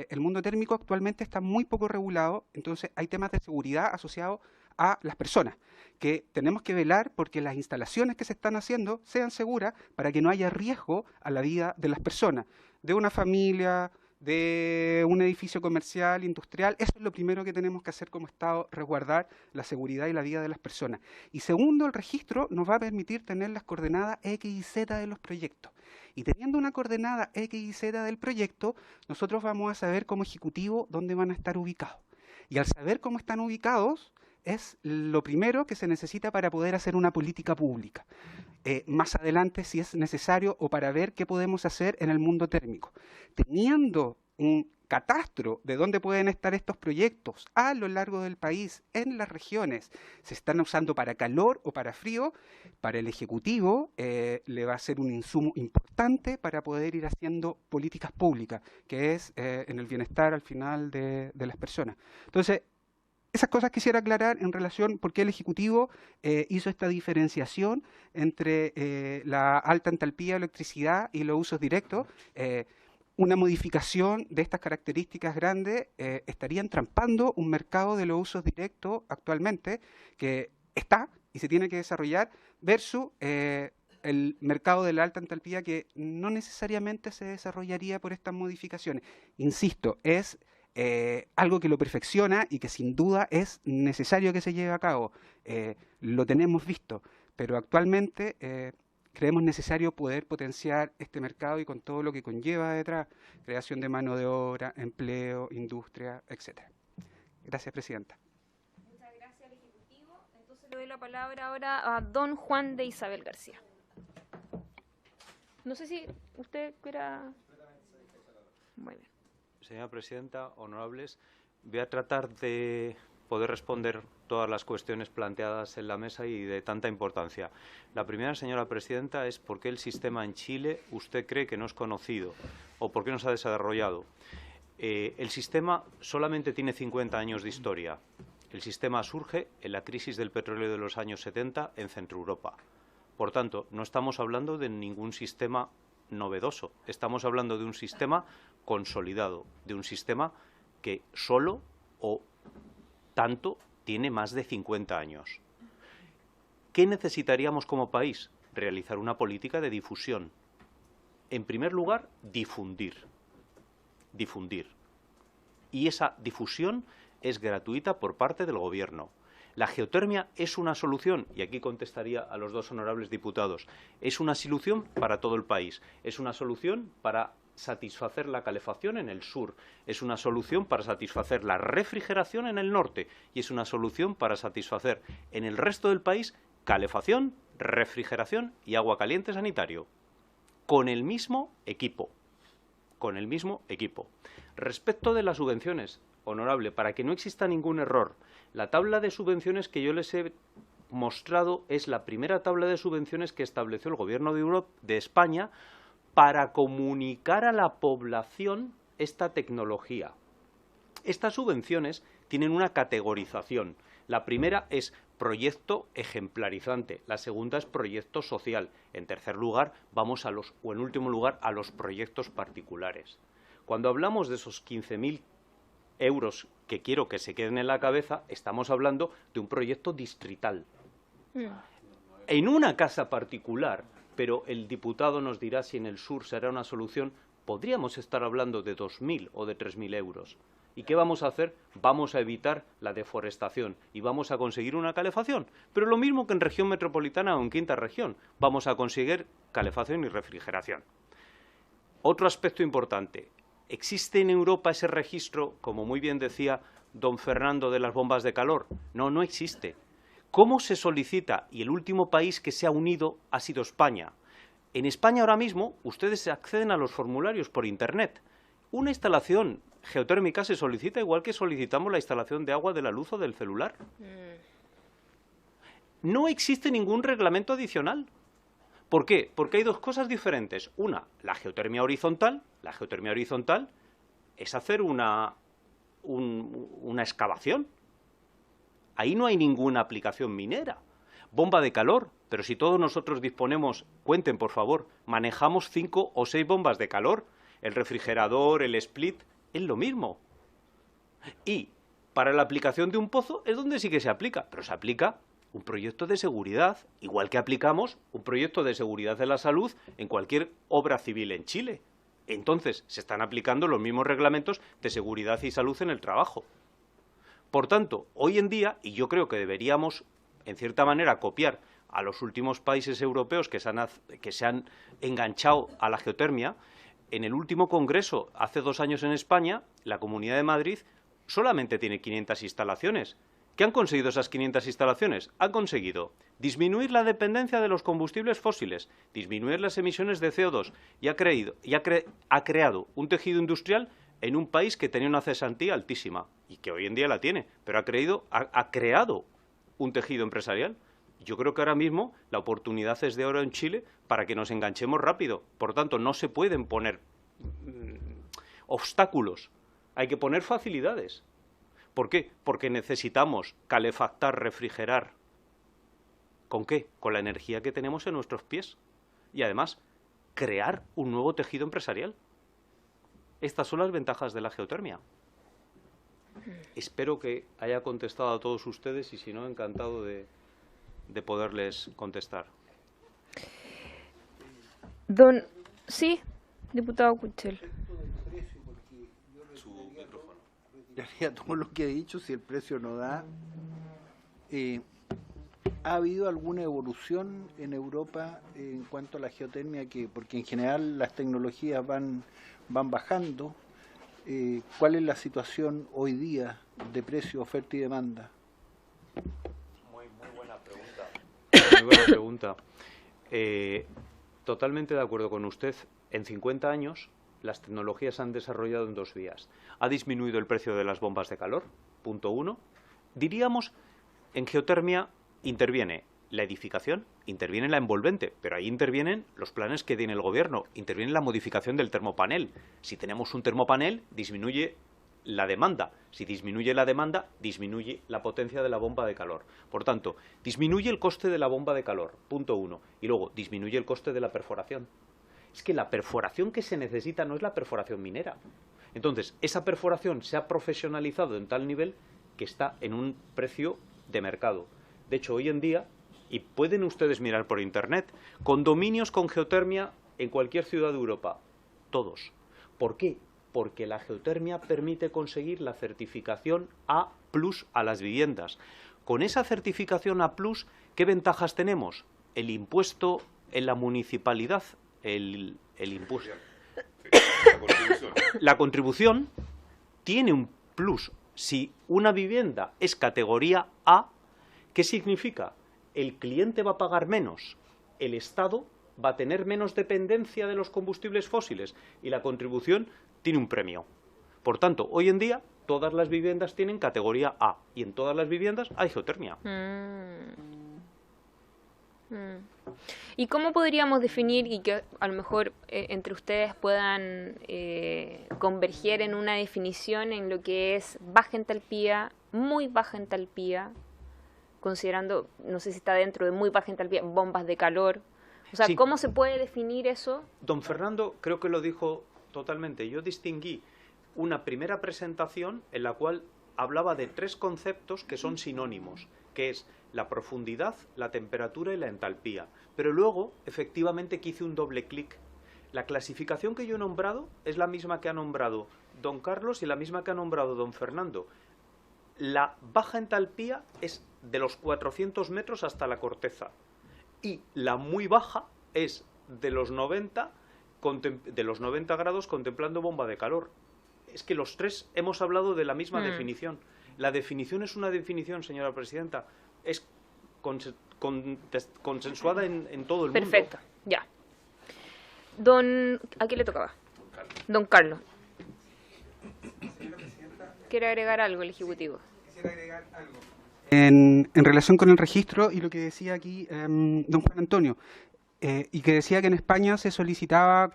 el mundo térmico actualmente está muy poco regulado, entonces hay temas de seguridad asociados a las personas, que tenemos que velar porque las instalaciones que se están haciendo sean seguras para que no haya riesgo a la vida de las personas, de una familia, de un edificio comercial, industrial. Eso es lo primero que tenemos que hacer como Estado, resguardar la seguridad y la vida de las personas. Y segundo, el registro nos va a permitir tener las coordenadas X y Z de los proyectos. Y teniendo una coordenada X y Z del proyecto, nosotros vamos a saber como ejecutivo dónde van a estar ubicados. Y al saber cómo están ubicados, es lo primero que se necesita para poder hacer una política pública. Más adelante, si es necesario, o para ver qué podemos hacer en el mundo térmico. Teniendo un catastro de dónde pueden estar estos proyectos a lo largo del país, en las regiones, se están usando para calor o para frío, para el Ejecutivo le va a ser un insumo importante para poder ir haciendo políticas públicas, que es en el bienestar al final de las personas. Entonces, esas cosas quisiera aclarar en relación por qué el Ejecutivo hizo esta diferenciación entre la alta entalpía de electricidad y los usos directos. Una modificación de estas características grandes estaría entrampando un mercado de los usos directos actualmente que está y se tiene que desarrollar versus el mercado de la alta entalpía que no necesariamente se desarrollaría por estas modificaciones. Insisto, es algo que lo perfecciona y que sin duda es necesario que se lleve a cabo. Lo tenemos visto, pero actualmente creemos necesario poder potenciar este mercado y con todo lo que conlleva detrás, creación de mano de obra, empleo, industria, etcétera. Gracias, Presidenta. Muchas gracias al Ejecutivo. Entonces le doy la palabra ahora a don Juan de Isabel García. No sé si usted quiera... Muy bien. Señora Presidenta, honorables, voy a tratar de poder responder todas las cuestiones planteadas en la mesa y de tanta importancia. La primera, señora Presidenta, es por qué el sistema en Chile usted cree que no es conocido o por qué no se ha desarrollado. El sistema solamente tiene 50 años de historia. El sistema surge en la crisis del petróleo de los años 70 en Centroeuropa. Por tanto, no estamos hablando de ningún sistema novedoso. Estamos hablando de un sistema consolidado, de un sistema que solo o tanto tiene más de 50 años. ¿Qué necesitaríamos como país? Realizar una política de difusión. En primer lugar, difundir. Difundir. Y esa difusión es gratuita por parte del Gobierno. La geotermia es una solución, y aquí contestaría a los dos honorables diputados, es una solución para todo el país, es una solución para satisfacer la calefacción en el sur, es una solución para satisfacer la refrigeración en el norte y es una solución para satisfacer en el resto del país calefacción, refrigeración y agua caliente sanitario, con el mismo equipo. Con el mismo equipo. Respecto de las subvenciones, honorable, para que no exista ningún error, la tabla de subvenciones que yo les he mostrado es la primera tabla de subvenciones que estableció el Gobierno de España para comunicar a la población esta tecnología. Estas subvenciones tienen una categorización. La primera es proyecto ejemplarizante, la segunda es proyecto social. En tercer lugar, vamos a en último lugar, a los proyectos particulares. Cuando hablamos de esos 15.000 euros que quiero que se queden en la cabeza, estamos hablando de un proyecto distrital. En una casa particular, pero el diputado nos dirá si en el sur será una solución, podríamos estar hablando de 2.000 o de 3.000 euros. ¿Y qué vamos a hacer? Vamos a evitar la deforestación y vamos a conseguir una calefacción. Pero lo mismo que en región metropolitana o en quinta región, vamos a conseguir calefacción y refrigeración. Otro aspecto importante. ¿Existe en Europa ese registro, como muy bien decía don Fernando, de las bombas de calor? No, no existe. ¿Cómo se solicita? Y el último país que se ha unido ha sido España. En España ahora mismo ustedes acceden a los formularios por Internet. Una instalación geotérmica se solicita igual que solicitamos la instalación de agua, de la luz o del celular. No existe ningún reglamento adicional. ¿Por qué? Porque hay dos cosas diferentes. Una, la geotermia horizontal. La geotermia horizontal es hacer una excavación. Ahí no hay ninguna aplicación minera. Bomba de calor, pero si todos nosotros disponemos, cuenten por favor, manejamos 5 o 6 bombas de calor, el refrigerador, el split, es lo mismo. Y para la aplicación de un pozo es donde sí que se aplica, pero se aplica un proyecto de seguridad, igual que aplicamos un proyecto de seguridad de la salud en cualquier obra civil en Chile. Entonces, se están aplicando los mismos reglamentos de seguridad y salud en el trabajo. Por tanto, hoy en día, y yo creo que deberíamos, en cierta manera, copiar a los últimos países europeos que se han enganchado a la geotermia, en el último congreso, hace 2 años en España, la Comunidad de Madrid solamente tiene 500 instalaciones. ¿Qué han conseguido esas 500 instalaciones? Han conseguido disminuir la dependencia de los combustibles fósiles, disminuir las emisiones de CO2 y ha creado un tejido industrial en un país que tenía una cesantía altísima y que hoy en día la tiene, pero ha creado un tejido empresarial. Yo creo que ahora mismo la oportunidad es de oro en Chile para que nos enganchemos rápido. Por tanto, no se pueden poner obstáculos, hay que poner facilidades. ¿Por qué? Porque necesitamos calefactar, refrigerar. ¿Con qué? Con la energía que tenemos en nuestros pies. Y además, crear un nuevo tejido empresarial. Estas son las ventajas de la geotermia. Espero que haya contestado a todos ustedes y si no, encantado de poderles contestar. Sí, diputado Kuchel. Ya todo lo que he dicho, si el precio no da. ¿Ha habido alguna evolución en Europa en cuanto a la geotermia? Porque en general las tecnologías van bajando. ¿Cuál es la situación hoy día de precio, oferta y demanda? Muy buena pregunta. Muy buena pregunta. Totalmente de acuerdo con usted. En 50 años las tecnologías se han desarrollado en 2 vías. Ha disminuido el precio de las bombas de calor, punto 1. Diríamos, en geotermia interviene la edificación, interviene la envolvente, pero ahí intervienen los planes que tiene el gobierno, interviene la modificación del termopanel. Si tenemos un termopanel, disminuye la demanda. Si disminuye la demanda, disminuye la potencia de la bomba de calor. Por tanto, disminuye el coste de la bomba de calor, punto 1. Y luego, disminuye el coste de la perforación. Es que la perforación que se necesita no es la perforación minera. Entonces, esa perforación se ha profesionalizado en tal nivel que está en un precio de mercado. De hecho, hoy en día, y pueden ustedes mirar por Internet, condominios con geotermia en cualquier ciudad de Europa. Todos. ¿Por qué? Porque la geotermia permite conseguir la certificación A+ a las viviendas. Con esa certificación A+, ¿qué ventajas tenemos? El impuesto en la municipalidad, el impuesto. La contribución tiene un plus. Si una vivienda es categoría A, ¿qué significa? El cliente va a pagar menos, el Estado va a tener menos dependencia de los combustibles fósiles y la contribución tiene un premio. Por tanto, hoy en día todas las viviendas tienen categoría A y en todas las viviendas hay geotermia. ¿Y cómo podríamos definir y que a lo mejor entre ustedes puedan converger en una definición en lo que es baja entalpía, muy baja entalpía, considerando, no sé si está dentro de muy baja entalpía, bombas de calor? O sea, sí. ¿Cómo se puede definir eso? Don Fernando creo que lo dijo totalmente. Yo distinguí una primera presentación en la cual hablaba de 3 conceptos que son sinónimos, que es la profundidad, la temperatura y la entalpía. Pero luego, efectivamente, que hice un doble clic. La clasificación que yo he nombrado es la misma que ha nombrado don Carlos y la misma que ha nombrado don Fernando. La baja entalpía es de los 400 metros hasta la corteza. Y la muy baja es de los 90 grados contemplando bomba de calor. Es que los 3 hemos hablado de la misma definición. La definición es una definición, señora presidenta. Es consensuada en todo el mundo. Perfecto, ya. ¿A quién le tocaba? Don Carlos. ¿Quiere agregar algo el Ejecutivo? Quisiera agregar algo. En relación con el registro y lo que decía aquí don Juan Antonio, y que decía que en España se solicitaba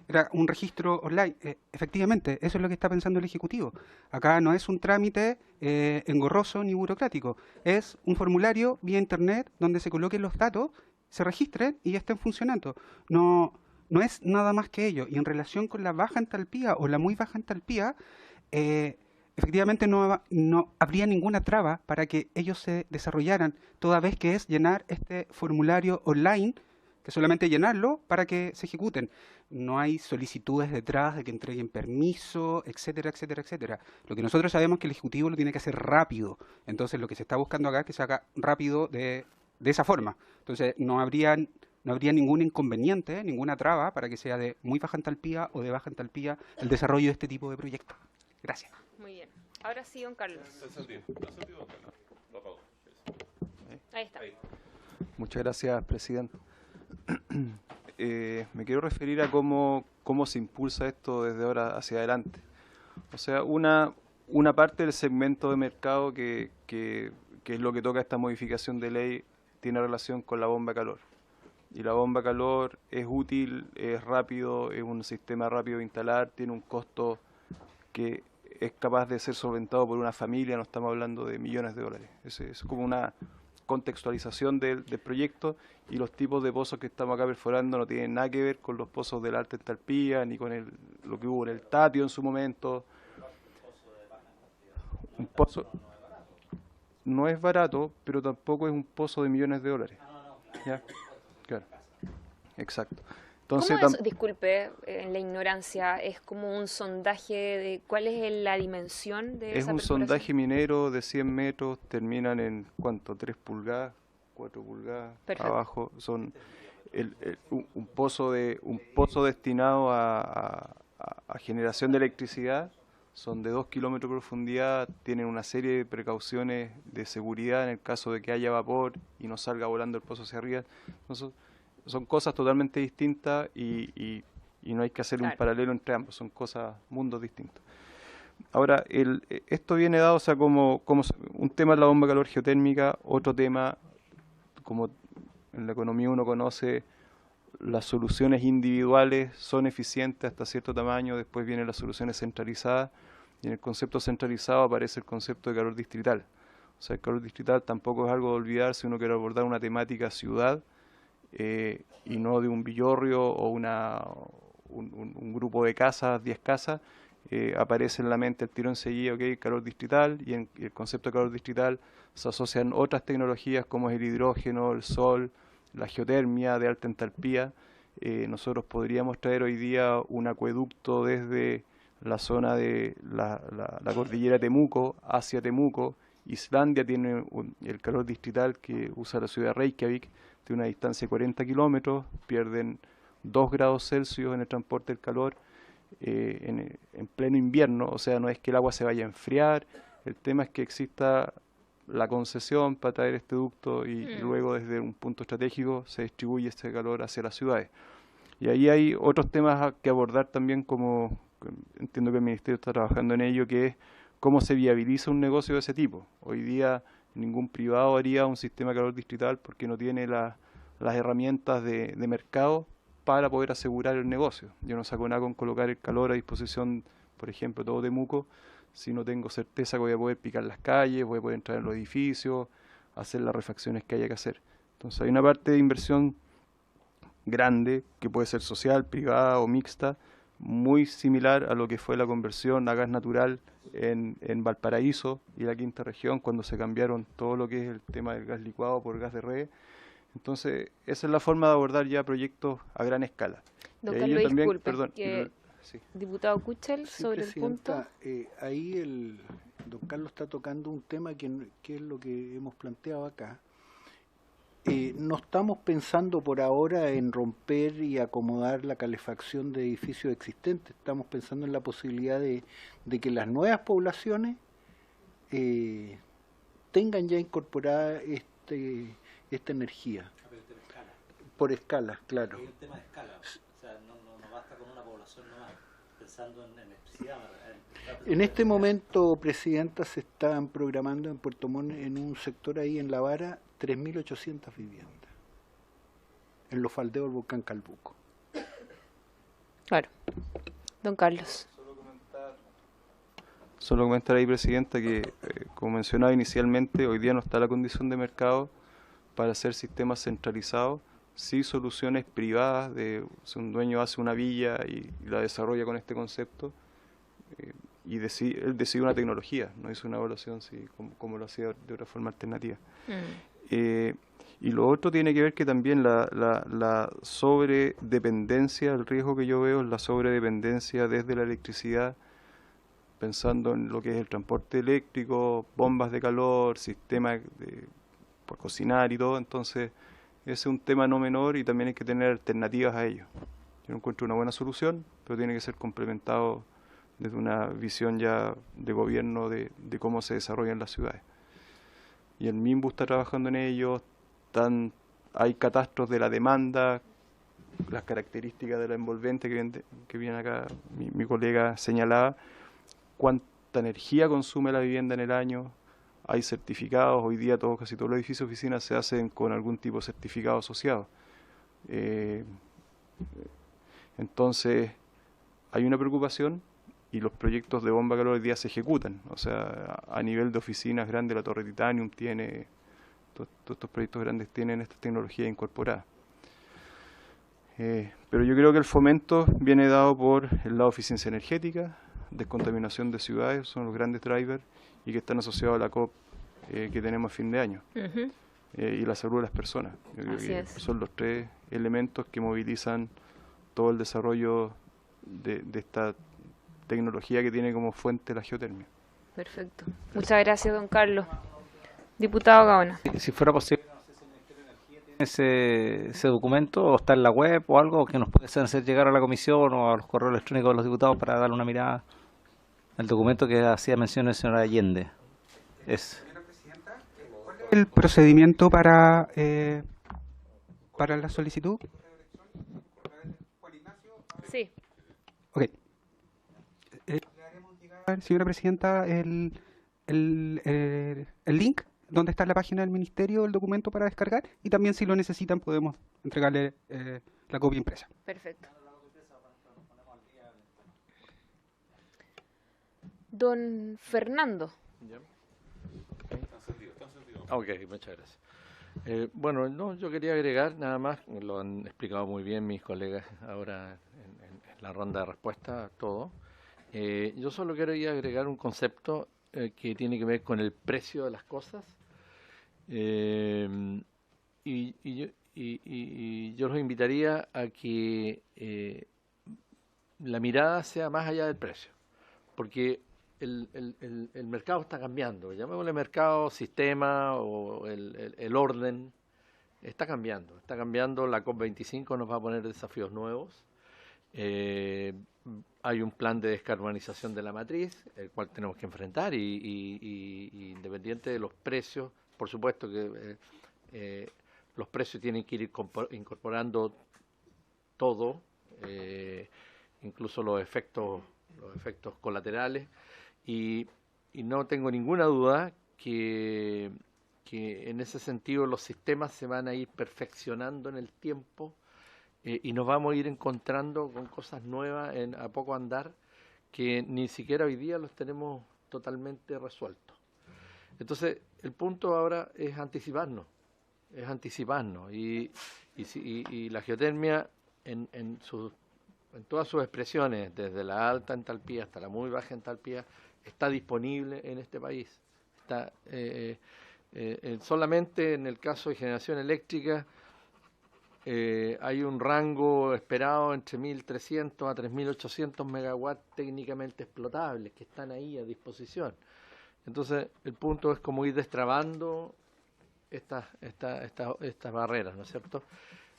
era un registro online. Efectivamente, eso es lo que está pensando el Ejecutivo. Acá no es un trámite engorroso ni burocrático, es un formulario vía Internet donde se coloquen los datos, se registren y ya estén funcionando. No es nada más que ello. Y en relación con la baja entalpía o la muy baja entalpía, efectivamente no habría ninguna traba para que ellos se desarrollaran, toda vez que es llenar este formulario online, que solamente llenarlo para que se ejecuten. No hay solicitudes detrás de que entreguen permiso, etcétera, etcétera, etcétera. Lo que nosotros sabemos es que el Ejecutivo lo tiene que hacer rápido. Entonces lo que se está buscando acá es que se haga rápido de esa forma. Entonces no habría ningún inconveniente, ninguna traba para que sea de muy baja entalpía o de baja entalpía el desarrollo de este tipo de proyectos. Gracias. Muy bien. Ahora sí, don Carlos. Ahí está. Muchas gracias, presidente. Me quiero referir a cómo se impulsa esto desde ahora hacia adelante. O sea, una parte del segmento de mercado que es lo que toca esta modificación de ley tiene relación con la bomba de calor. Y la bomba de calor es útil, es rápido, es un sistema rápido de instalar, tiene un costo que es capaz de ser solventado por una familia, no estamos hablando de millones de dólares. Es como una contextualización del proyecto, y los tipos de pozos que estamos acá perforando no tienen nada que ver con los pozos de la alta entalpía, ni con lo que hubo en el Tatio en su momento. Un pozo no es barato, pero tampoco es un pozo de millones de dólares. ¿Ya? Claro. Exacto. Entonces, ¿Cómo es? Disculpe, en la ignorancia, ¿es como un sondaje de cuál es la dimensión de esa es un perforación? sondaje minero de 100 metros, terminan en, ¿cuánto? 3 pulgadas, 4 pulgadas. Perfecto. Abajo. Son un pozo destinado a generación de electricidad, son de 2 kilómetros de profundidad, tienen una serie de precauciones de seguridad en el caso de que haya vapor y no salga volando el pozo hacia arriba. Entonces, son cosas totalmente distintas y no hay que hacer un paralelo entre ambos, son mundos distintos. Ahora, esto viene dado, o sea, como un tema es la bomba de calor geotérmica, otro tema, como en la economía uno conoce, las soluciones individuales son eficientes hasta cierto tamaño, después vienen las soluciones centralizadas, y en el concepto centralizado aparece el concepto de calor distrital. O sea, el calor distrital tampoco es algo de olvidar si uno quiere abordar una temática ciudad, y no de un villorrio o un grupo de casas, 10 casas, aparece en la mente el tiro enseguida, okay, calor distrital, y en el concepto de calor distrital se asocian otras tecnologías como es el hidrógeno, el sol, la geotermia de alta entalpía. Nosotros podríamos traer hoy día un acueducto desde la zona de la cordillera Temuco hacia Temuco. Islandia tiene el calor distrital que usa la ciudad de Reykjavik, de una distancia de 40 kilómetros, pierden 2 grados Celsius en el transporte del calor en pleno invierno. O sea, no es que el agua se vaya a enfriar, el tema es que exista la concesión para traer este ducto y luego desde un punto estratégico se distribuye este calor hacia las ciudades. Y ahí hay otros temas que abordar también, como entiendo que el Ministerio está trabajando en ello, que es cómo se viabiliza un negocio de ese tipo. Hoy día ningún privado haría un sistema de calor distrital porque no tiene las herramientas de mercado para poder asegurar el negocio. Yo no saco nada con colocar el calor a disposición, por ejemplo, todo Temuco, si no tengo certeza que voy a poder picar las calles, voy a poder entrar en los edificios, hacer las refacciones que haya que hacer. Entonces hay una parte de inversión grande, que puede ser social, privada o mixta, muy similar a lo que fue la conversión a gas natural en Valparaíso y la quinta región, cuando se cambiaron todo lo que es el tema del gas licuado por gas de red. Entonces, esa es la forma de abordar ya proyectos a gran escala. Don Carlos, también, disculpe, perdón, sí. Diputado Kuchel, Sí, sobre el punto. Ahí don Carlos está tocando un tema que es lo que hemos planteado acá. No estamos pensando por ahora en romper y acomodar la calefacción de edificios existentes. Estamos pensando en la posibilidad de que las nuevas poblaciones tengan ya incorporada esta energía. Por escala, claro. Hay un tema de escala, o sea, no basta con una población nomás, pensando en electricidad. En este momento, Presidenta, se están programando en Puerto Montt, en un sector ahí en La Vara, 3.800 viviendas, en los faldeos del volcán Calbuco. Claro. Don Carlos. Solo comentar ahí, Presidenta, que como mencionaba inicialmente, hoy día no está la condición de mercado para hacer sistemas centralizados, sí soluciones privadas, si un dueño hace una villa y la desarrolla con este concepto, y él decide una tecnología, no hizo una evaluación como lo hacía de otra forma alternativa. Y lo otro tiene que ver que también la sobredependencia, el riesgo que yo veo es la sobredependencia desde la electricidad, pensando en lo que es el transporte eléctrico, bombas de calor, sistemas para cocinar y todo. Entonces ese es un tema no menor y también hay que tener alternativas a ello. Yo no encuentro una buena solución, pero tiene que ser complementado desde una visión ya de gobierno de cómo se desarrollan las ciudades. Y el MIMBU está trabajando en ello, hay catastros de la demanda, las características de la envolvente que viene acá mi colega señalaba, cuánta energía consume la vivienda en el año, hay certificados, hoy día casi todos los edificios de oficinas se hacen con algún tipo de certificado asociado. Entonces, hay una preocupación y los proyectos de bomba de calor hoy día se ejecutan. O sea, a nivel de oficinas grandes, la Torre Titanium tiene, todos estos proyectos grandes tienen esta tecnología incorporada. Pero yo creo que el fomento viene dado por el lado de eficiencia energética, descontaminación de ciudades, son los grandes drivers y que están asociados a la COP que tenemos a fin de año. Y la salud de las personas. Yo creo que son los tres elementos que movilizan todo el desarrollo de esta tecnología que tiene como fuente la geotermia. Perfecto. Muchas gracias, don Carlos. Diputado Gaona. Si fuera posible, no sé si el Ministerio de Energía tiene ese documento o está en la web o algo que nos puede hacer llegar a la comisión o a los correos electrónicos de los diputados para darle una mirada. El documento que hacía mención el señor Allende. ¿El procedimiento para la solicitud? Sí. Ok. Le haremos llegar, señora Presidenta, el link donde está la página del Ministerio, el documento para descargar, y también si lo necesitan podemos entregarle la copia impresa. Perfecto. Don Fernando. Ok, muchas gracias. Bueno, no, yo quería agregar nada más, lo han explicado muy bien mis colegas ahora en la ronda de respuesta, todo. Yo solo quería agregar un concepto que tiene que ver con el precio de las cosas. Y yo los invitaría a que la mirada sea más allá del precio, porque el mercado está cambiando, llamémosle mercado, sistema o el orden, está cambiando, la COP25 nos va a poner desafíos nuevos, hay un plan de descarbonización de la matriz, el cual tenemos que enfrentar y independiente de los precios, por supuesto que los precios tienen que ir incorporando todo, incluso los efectos colaterales, y no tengo ninguna duda que en ese sentido los sistemas se van a ir perfeccionando en el tiempo y nos vamos a ir encontrando con cosas nuevas a poco andar que ni siquiera hoy día los tenemos totalmente resueltos. Entonces, el punto ahora es anticiparnos y la geotermia en todas sus expresiones, desde la alta entalpía hasta la muy baja entalpía, está disponible en este país. Está solamente en el caso de generación eléctrica hay un rango esperado entre 1.300 a 3.800 megawatts técnicamente explotables que están ahí a disposición. Entonces, el punto es como ir destrabando estas barreras, ¿no es cierto?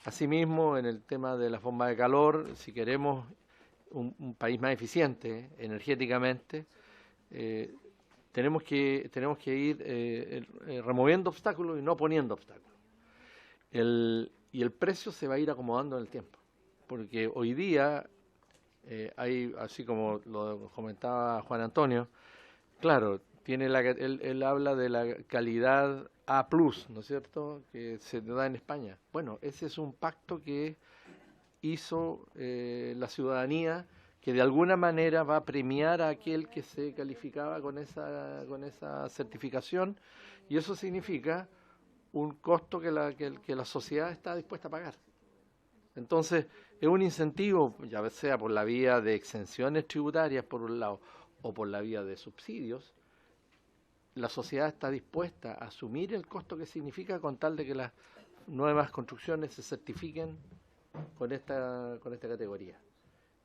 Asimismo, en el tema de las bombas de calor, si queremos un país más eficiente energéticamente, tenemos que ir removiendo obstáculos y no poniendo obstáculos. Y el precio se va a ir acomodando en el tiempo, porque hoy día hay, así como lo comentaba Juan Antonio, claro, él habla de la calidad A+, ¿no es cierto?, que se da en España. Bueno, ese es un pacto que hizo la ciudadanía, que de alguna manera va a premiar a aquel que se calificaba con esa certificación, y eso significa un costo que la sociedad está dispuesta a pagar. Entonces, es un incentivo, ya sea por la vía de exenciones tributarias, por un lado, o por la vía de subsidios. La sociedad está dispuesta a asumir el costo que significa con tal de que las nuevas construcciones se certifiquen con esta categoría.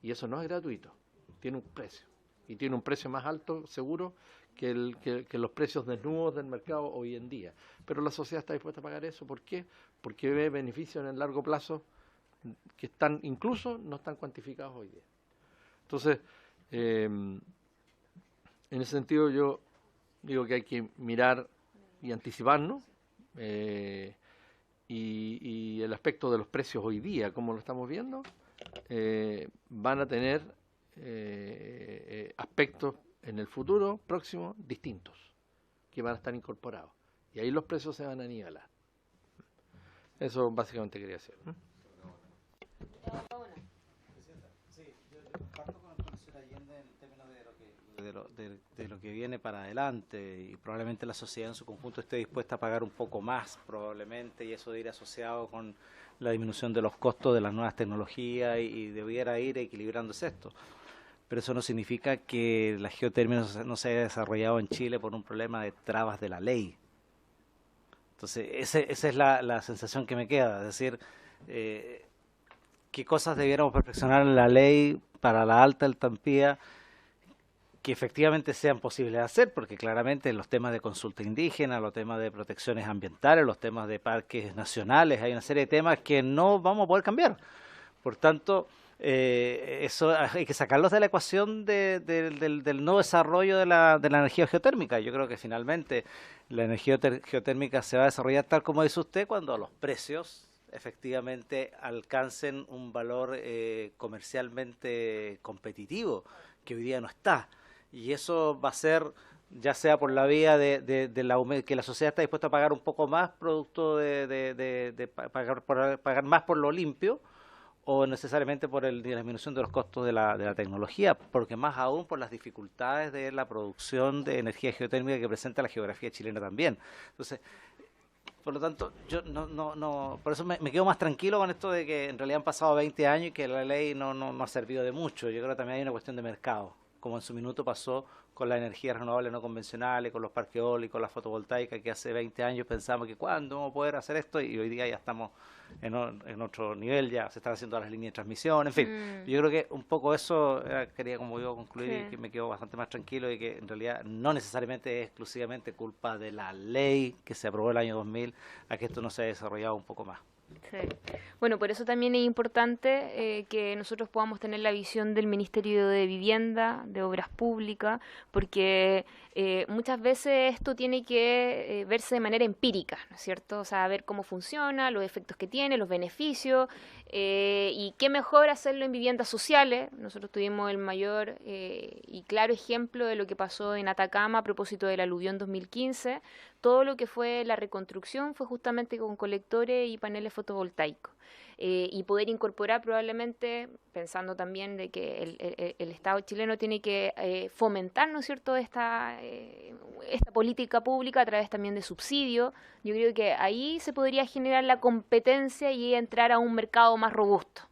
Y eso no es gratuito, tiene un precio. Y tiene un precio más alto, seguro, que los precios desnudos del mercado hoy en día. Pero la sociedad está dispuesta a pagar eso. ¿Por qué? Porque ve beneficios en el largo plazo que incluso no están cuantificados hoy día. Entonces, en ese sentido yo digo que hay que mirar y anticiparnos, y el aspecto de los precios hoy día, como lo estamos viendo, van a tener aspectos en el futuro próximo distintos, que van a estar incorporados. Y ahí los precios se van a nivelar. Eso básicamente quería decir. De lo que viene para adelante, y probablemente la sociedad en su conjunto esté dispuesta a pagar un poco más, probablemente, y eso de ir asociado con la disminución de los costos de las nuevas tecnologías, y debiera ir equilibrándose esto. Pero eso no significa que la geotermia no se haya desarrollado en Chile por un problema de trabas de la ley. Entonces, esa es la sensación que me queda, es decir, qué cosas debiéramos perfeccionar en la ley para la alta altampía que efectivamente sean posibles de hacer, porque claramente los temas de consulta indígena, los temas de protecciones ambientales, los temas de parques nacionales, hay una serie de temas que no vamos a poder cambiar. Por tanto, eso hay que sacarlos de la ecuación del no desarrollo de la energía geotérmica. Yo creo que finalmente la energía geotérmica se va a desarrollar tal como dice usted, cuando los precios efectivamente alcancen un valor comercialmente competitivo, que hoy día no está. Y eso va a ser, ya sea por la vía que la sociedad está dispuesta a pagar un poco más, producto de pagar más por lo limpio, o necesariamente por la disminución de los costos de la tecnología, porque más aún por las dificultades de la producción de energía geotérmica que presenta la geografía chilena también. Entonces, por lo tanto, yo por eso me quedo más tranquilo con esto de que en realidad han pasado 20 años y que la ley no ha servido de mucho. Yo creo que también hay una cuestión de mercado, como en su minuto pasó con las energías renovables no convencionales, con los parques eólicos, la fotovoltaica, que hace 20 años pensábamos que cuándo vamos a poder hacer esto, y hoy día ya estamos en otro nivel, ya se están haciendo las líneas de transmisión, en fin. Yo creo que un poco eso quería, como yo, concluir, y que me quedo bastante más tranquilo, y que en realidad no necesariamente es exclusivamente culpa de la ley que se aprobó el año 2000 a que esto no se haya desarrollado un poco más. Sí. Bueno, por eso también es importante que nosotros podamos tener la visión del Ministerio de Vivienda, de Obras Públicas, porque muchas veces esto tiene que verse de manera empírica, ¿no es cierto? O sea, ver cómo funciona, los efectos que tiene, los beneficios, y qué mejor hacerlo en viviendas sociales. Nosotros tuvimos el mayor y claro ejemplo de lo que pasó en Atacama a propósito del aluvión 2015. Todo lo que fue la reconstrucción fue justamente con colectores y paneles fotovoltaicos. Y poder incorporar probablemente, pensando también de que el Estado chileno tiene que fomentar, ¿no es cierto?, esta política pública a través también de subsidios. Yo creo que ahí se podría generar la competencia y entrar a un mercado más robusto.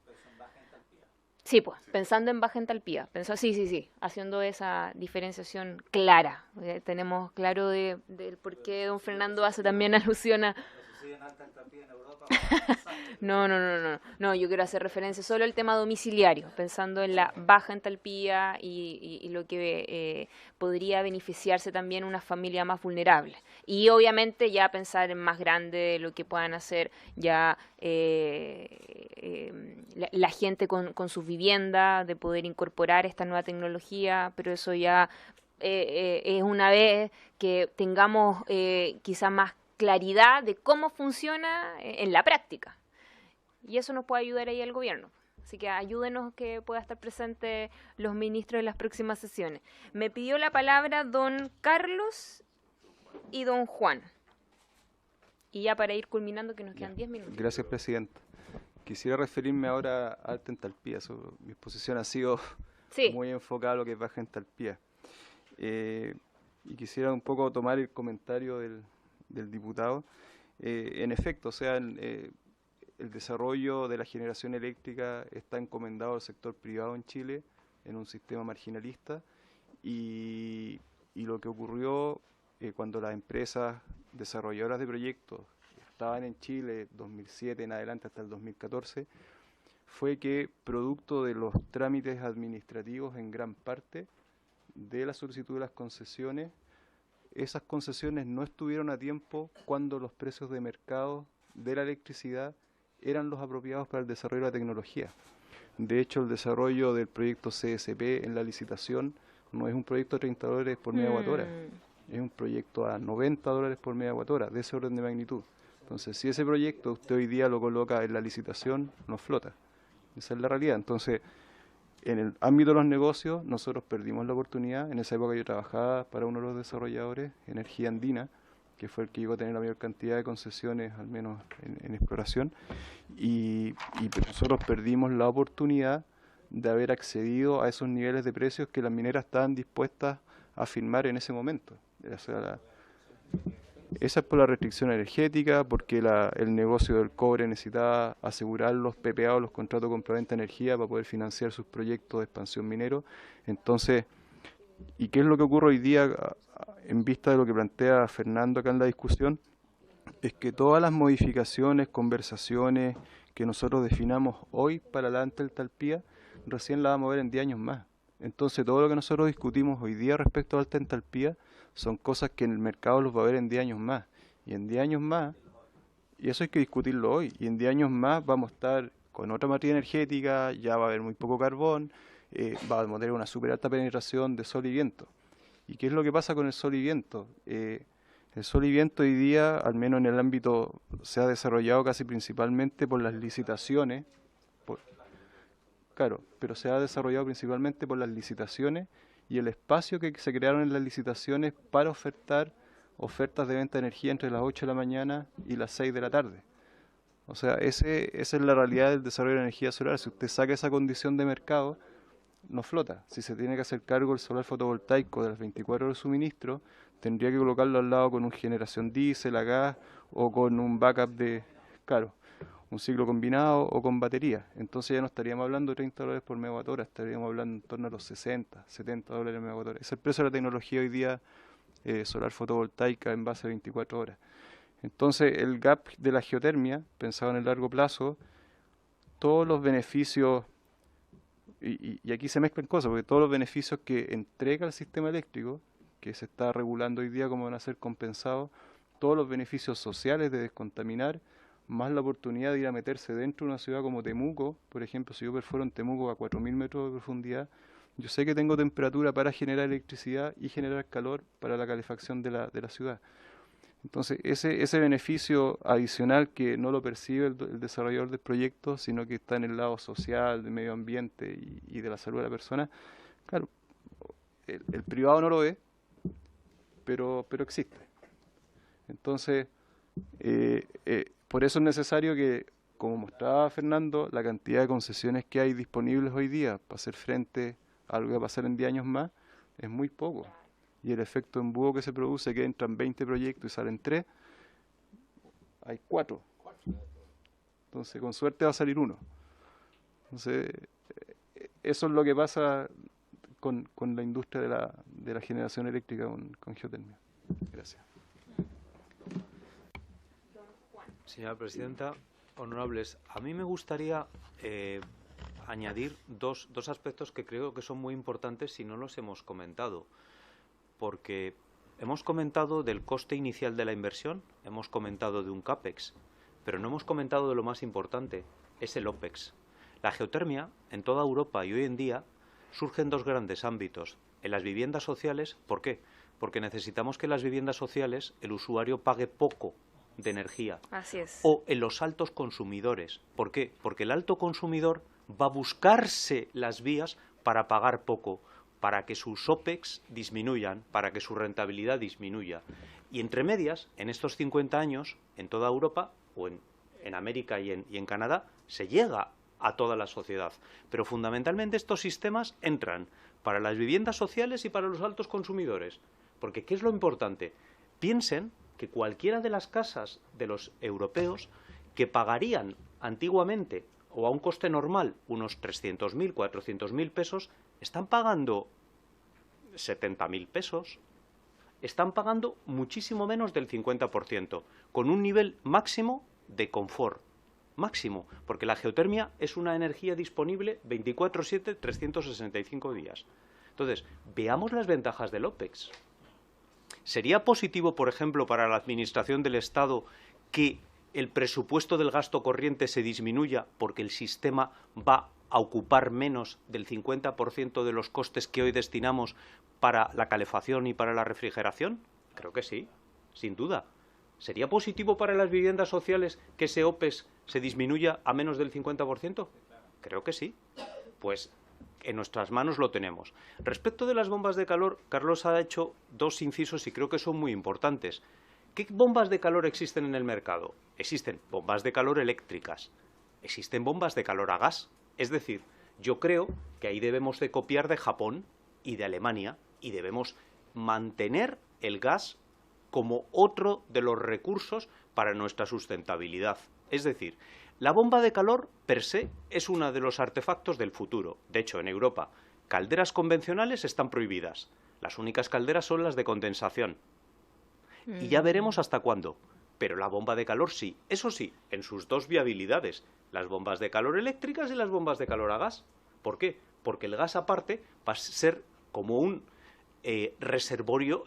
Sí, pues, pensando en baja entalpía, sí, haciendo esa diferenciación clara. Tenemos claro del por qué don Fernando hace también alusión a... No, yo quiero hacer referencia solo al tema domiciliario, pensando en la baja entalpía y lo que podría beneficiarse también una familia más vulnerable. Y obviamente ya pensar en más grande lo que puedan hacer ya la gente con sus viviendas, de poder incorporar esta nueva tecnología, pero eso ya es una vez que tengamos quizá más claridad de cómo funciona en la práctica. Y eso nos puede ayudar ahí al gobierno. Así que ayúdenos que pueda estar presente los ministros en las próximas sesiones. Me pidió la palabra don Carlos y don Juan. Y ya para ir culminando, que nos quedan 10 minutos. Gracias, Presidenta. Quisiera referirme ahora a alta entalpía. Mi exposición ha sido muy enfocada a lo que es baja entalpía. Y quisiera un poco tomar el comentario del diputado. En efecto, o sea, el desarrollo de la generación eléctrica está encomendado al sector privado en Chile, en un sistema marginalista, y lo que ocurrió cuando las empresas desarrolladoras de proyectos estaban en Chile 2007 en adelante hasta el 2014, fue que producto de los trámites administrativos en gran parte de la solicitud de las concesiones, esas concesiones no estuvieron a tiempo cuando los precios de mercado de la electricidad eran los apropiados para el desarrollo de la tecnología. De hecho, el desarrollo del proyecto CSP en la licitación no es un proyecto a $30 por megawatt hora, es un proyecto a $90 por megawatt hora, de ese orden de magnitud. Entonces, si ese proyecto usted hoy día lo coloca en la licitación, no flota. Esa es la realidad. Entonces, en el ámbito de los negocios, nosotros perdimos la oportunidad. En esa época yo trabajaba para uno de los desarrolladores, Energía Andina, que fue el que llegó a tener la mayor cantidad de concesiones, al menos en exploración, y nosotros perdimos la oportunidad de haber accedido a esos niveles de precios que las mineras estaban dispuestas a firmar en ese momento. O sea, esa es por la restricción energética, porque el negocio del cobre necesitaba asegurar los PPA o los contratos de compraventa de energía para poder financiar sus proyectos de expansión minero. Entonces, ¿y qué es lo que ocurre hoy día en vista de lo que plantea Fernando acá en la discusión? Es que todas las modificaciones, conversaciones que nosotros definamos hoy para la alta entalpía, recién la vamos a ver en 10 años más. Entonces todo lo que nosotros discutimos hoy día respecto a alta entalpía son cosas que en el mercado los va a ver en 10 años más. Y en 10 años más, y eso hay que discutirlo hoy, y en 10 años más vamos a estar con otra matriz energética, ya va a haber muy poco carbón, vamos a tener una súper alta penetración de sol y viento. ¿Y qué es lo que pasa con el sol y viento? El sol y viento hoy día, al menos en el ámbito, se ha desarrollado casi principalmente por las licitaciones, claro, pero se ha desarrollado principalmente por las licitaciones y el espacio que se crearon en las licitaciones para ofertar ofertas de venta de energía entre las 8 de la mañana y las 6 de la tarde. O sea, esa es la realidad del desarrollo de energía solar. Si usted saca esa condición de mercado, no flota. Si se tiene que hacer cargo del solar fotovoltaico de las 24 horas de suministro, tendría que colocarlo al lado con una generación diésel a gas o con un backup de, claro, un ciclo combinado o con batería. Entonces ya no estaríamos hablando de $30 por megawatt hora, estaríamos hablando en torno a los 60, $70 por megawatt hora. Es el precio de la tecnología hoy día solar fotovoltaica en base a 24 horas. Entonces el gap de la geotermia, pensado en el largo plazo, todos los beneficios, y aquí se mezclan cosas, porque todos los beneficios que entrega el sistema eléctrico, que se está regulando hoy día cómo van a ser compensados, todos los beneficios sociales de descontaminar, más la oportunidad de ir a meterse dentro de una ciudad como Temuco. Por ejemplo, si yo perforo en Temuco a 4.000 metros de profundidad, yo sé que tengo temperatura para generar electricidad y generar calor para la calefacción de la ciudad. Entonces, ese beneficio adicional que no lo percibe el desarrollador del proyecto, sino que está en el lado social, del medio ambiente y de la salud de la persona, claro, el privado no lo ve, pero existe. Entonces, por eso es necesario que, como mostraba Fernando, la cantidad de concesiones que hay disponibles hoy día para hacer frente a lo que va a pasar en 10 años más es muy poco. Y el efecto embudo que se produce, que entran 20 proyectos y salen 3, hay 4. Entonces, con suerte va a salir 1. Entonces, eso es lo que pasa con la industria de la generación eléctrica con geotermia. Gracias. Señora Presidenta, honorables, a mí me gustaría añadir dos aspectos que creo que son muy importantes si no los hemos comentado. Porque hemos comentado del coste inicial de la inversión, hemos comentado de un CAPEX, pero no hemos comentado de lo más importante, es el OPEX. La geotermia, en toda Europa y hoy en día, surge en dos grandes ámbitos. en las viviendas sociales. ¿Por qué? Porque necesitamos que en las viviendas sociales el usuario pague poco de energía. Así es. O en los altos consumidores. ¿Por qué? Porque el alto consumidor va a buscarse las vías para pagar poco, para que sus OPEX disminuyan, para que su rentabilidad disminuya. Y entre medias, en estos 50 años, en toda Europa, o en América y en Canadá, se llega a toda la sociedad. Pero fundamentalmente estos sistemas entran para las viviendas sociales y para los altos consumidores. Porque ¿qué es lo importante? Piensen que cualquiera de las casas de los europeos que pagarían antiguamente o a un coste normal unos 300.000, 400.000 pesos, están pagando 70.000 pesos, están pagando muchísimo menos del 50%, con un nivel máximo de confort. Máximo, porque la geotermia es una energía disponible 24/7, 365 días. Entonces, veamos las ventajas del OPEX. ¿Sería positivo, por ejemplo, para la Administración del Estado que el presupuesto del gasto corriente se disminuya porque el sistema va a ocupar menos del 50% de los costes que hoy destinamos para la calefacción y para la refrigeración? Creo que sí, sin duda. ¿Sería positivo para las viviendas sociales que ese OPEX se disminuya a menos del 50%? Creo que sí. Pues en nuestras manos lo tenemos. Respecto de las bombas de calor, Carlos ha hecho dos incisos y creo que son muy importantes. ¿Qué bombas de calor existen en el mercado? Existen bombas de calor eléctricas, existen bombas de calor a gas. Es decir, yo creo que ahí debemos de copiar de Japón y de Alemania y debemos mantener el gas como otro de los recursos para nuestra sustentabilidad. Es decir, la bomba de calor per se es uno de los artefactos del futuro. De hecho, en Europa, calderas convencionales están prohibidas. Las únicas calderas son las de condensación. Y ya veremos hasta cuándo. Pero la bomba de calor sí. Eso sí, en sus dos viabilidades. Las bombas de calor eléctricas y las bombas de calor a gas. ¿Por qué? Porque el gas aparte va a ser como un reservorio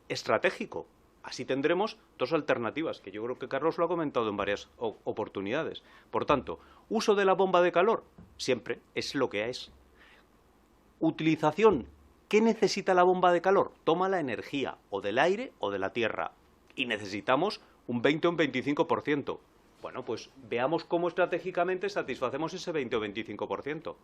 estratégico. Así tendremos dos alternativas, que yo creo que Carlos lo ha comentado en varias oportunidades. Por tanto, uso de la bomba de calor, siempre es lo que es. Utilización, ¿qué necesita la bomba de calor? Toma la energía, o del aire o de la tierra. Y necesitamos un 20 o un 25%. Bueno, pues veamos cómo estratégicamente satisfacemos ese 20 o 25%.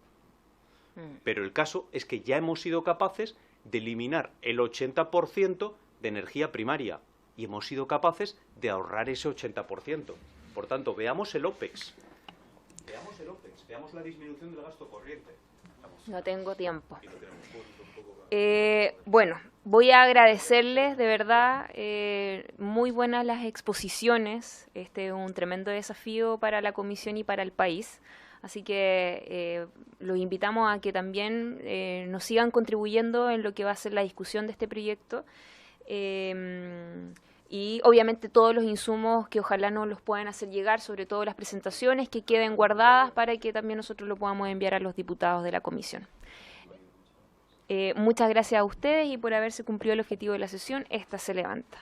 Pero el caso es que ya hemos sido capaces de eliminar el 80% de energía primaria y hemos sido capaces de ahorrar ese 80%. Por tanto, veamos el OPEX. Veamos la disminución del gasto corriente. No tengo tiempo. Bueno, voy a agradecerles, de verdad, muy buenas las exposiciones. Este es un tremendo desafío para la comisión y para el país. Así que los invitamos a que también nos sigan contribuyendo en lo que va a ser la discusión de este proyecto. Y obviamente todos los insumos que ojalá nos los puedan hacer llegar, sobre todo las presentaciones, que queden guardadas para que también nosotros lo podamos enviar a los diputados de la comisión. Muchas gracias a ustedes y por haberse cumplido el objetivo de la sesión. Esta se levanta.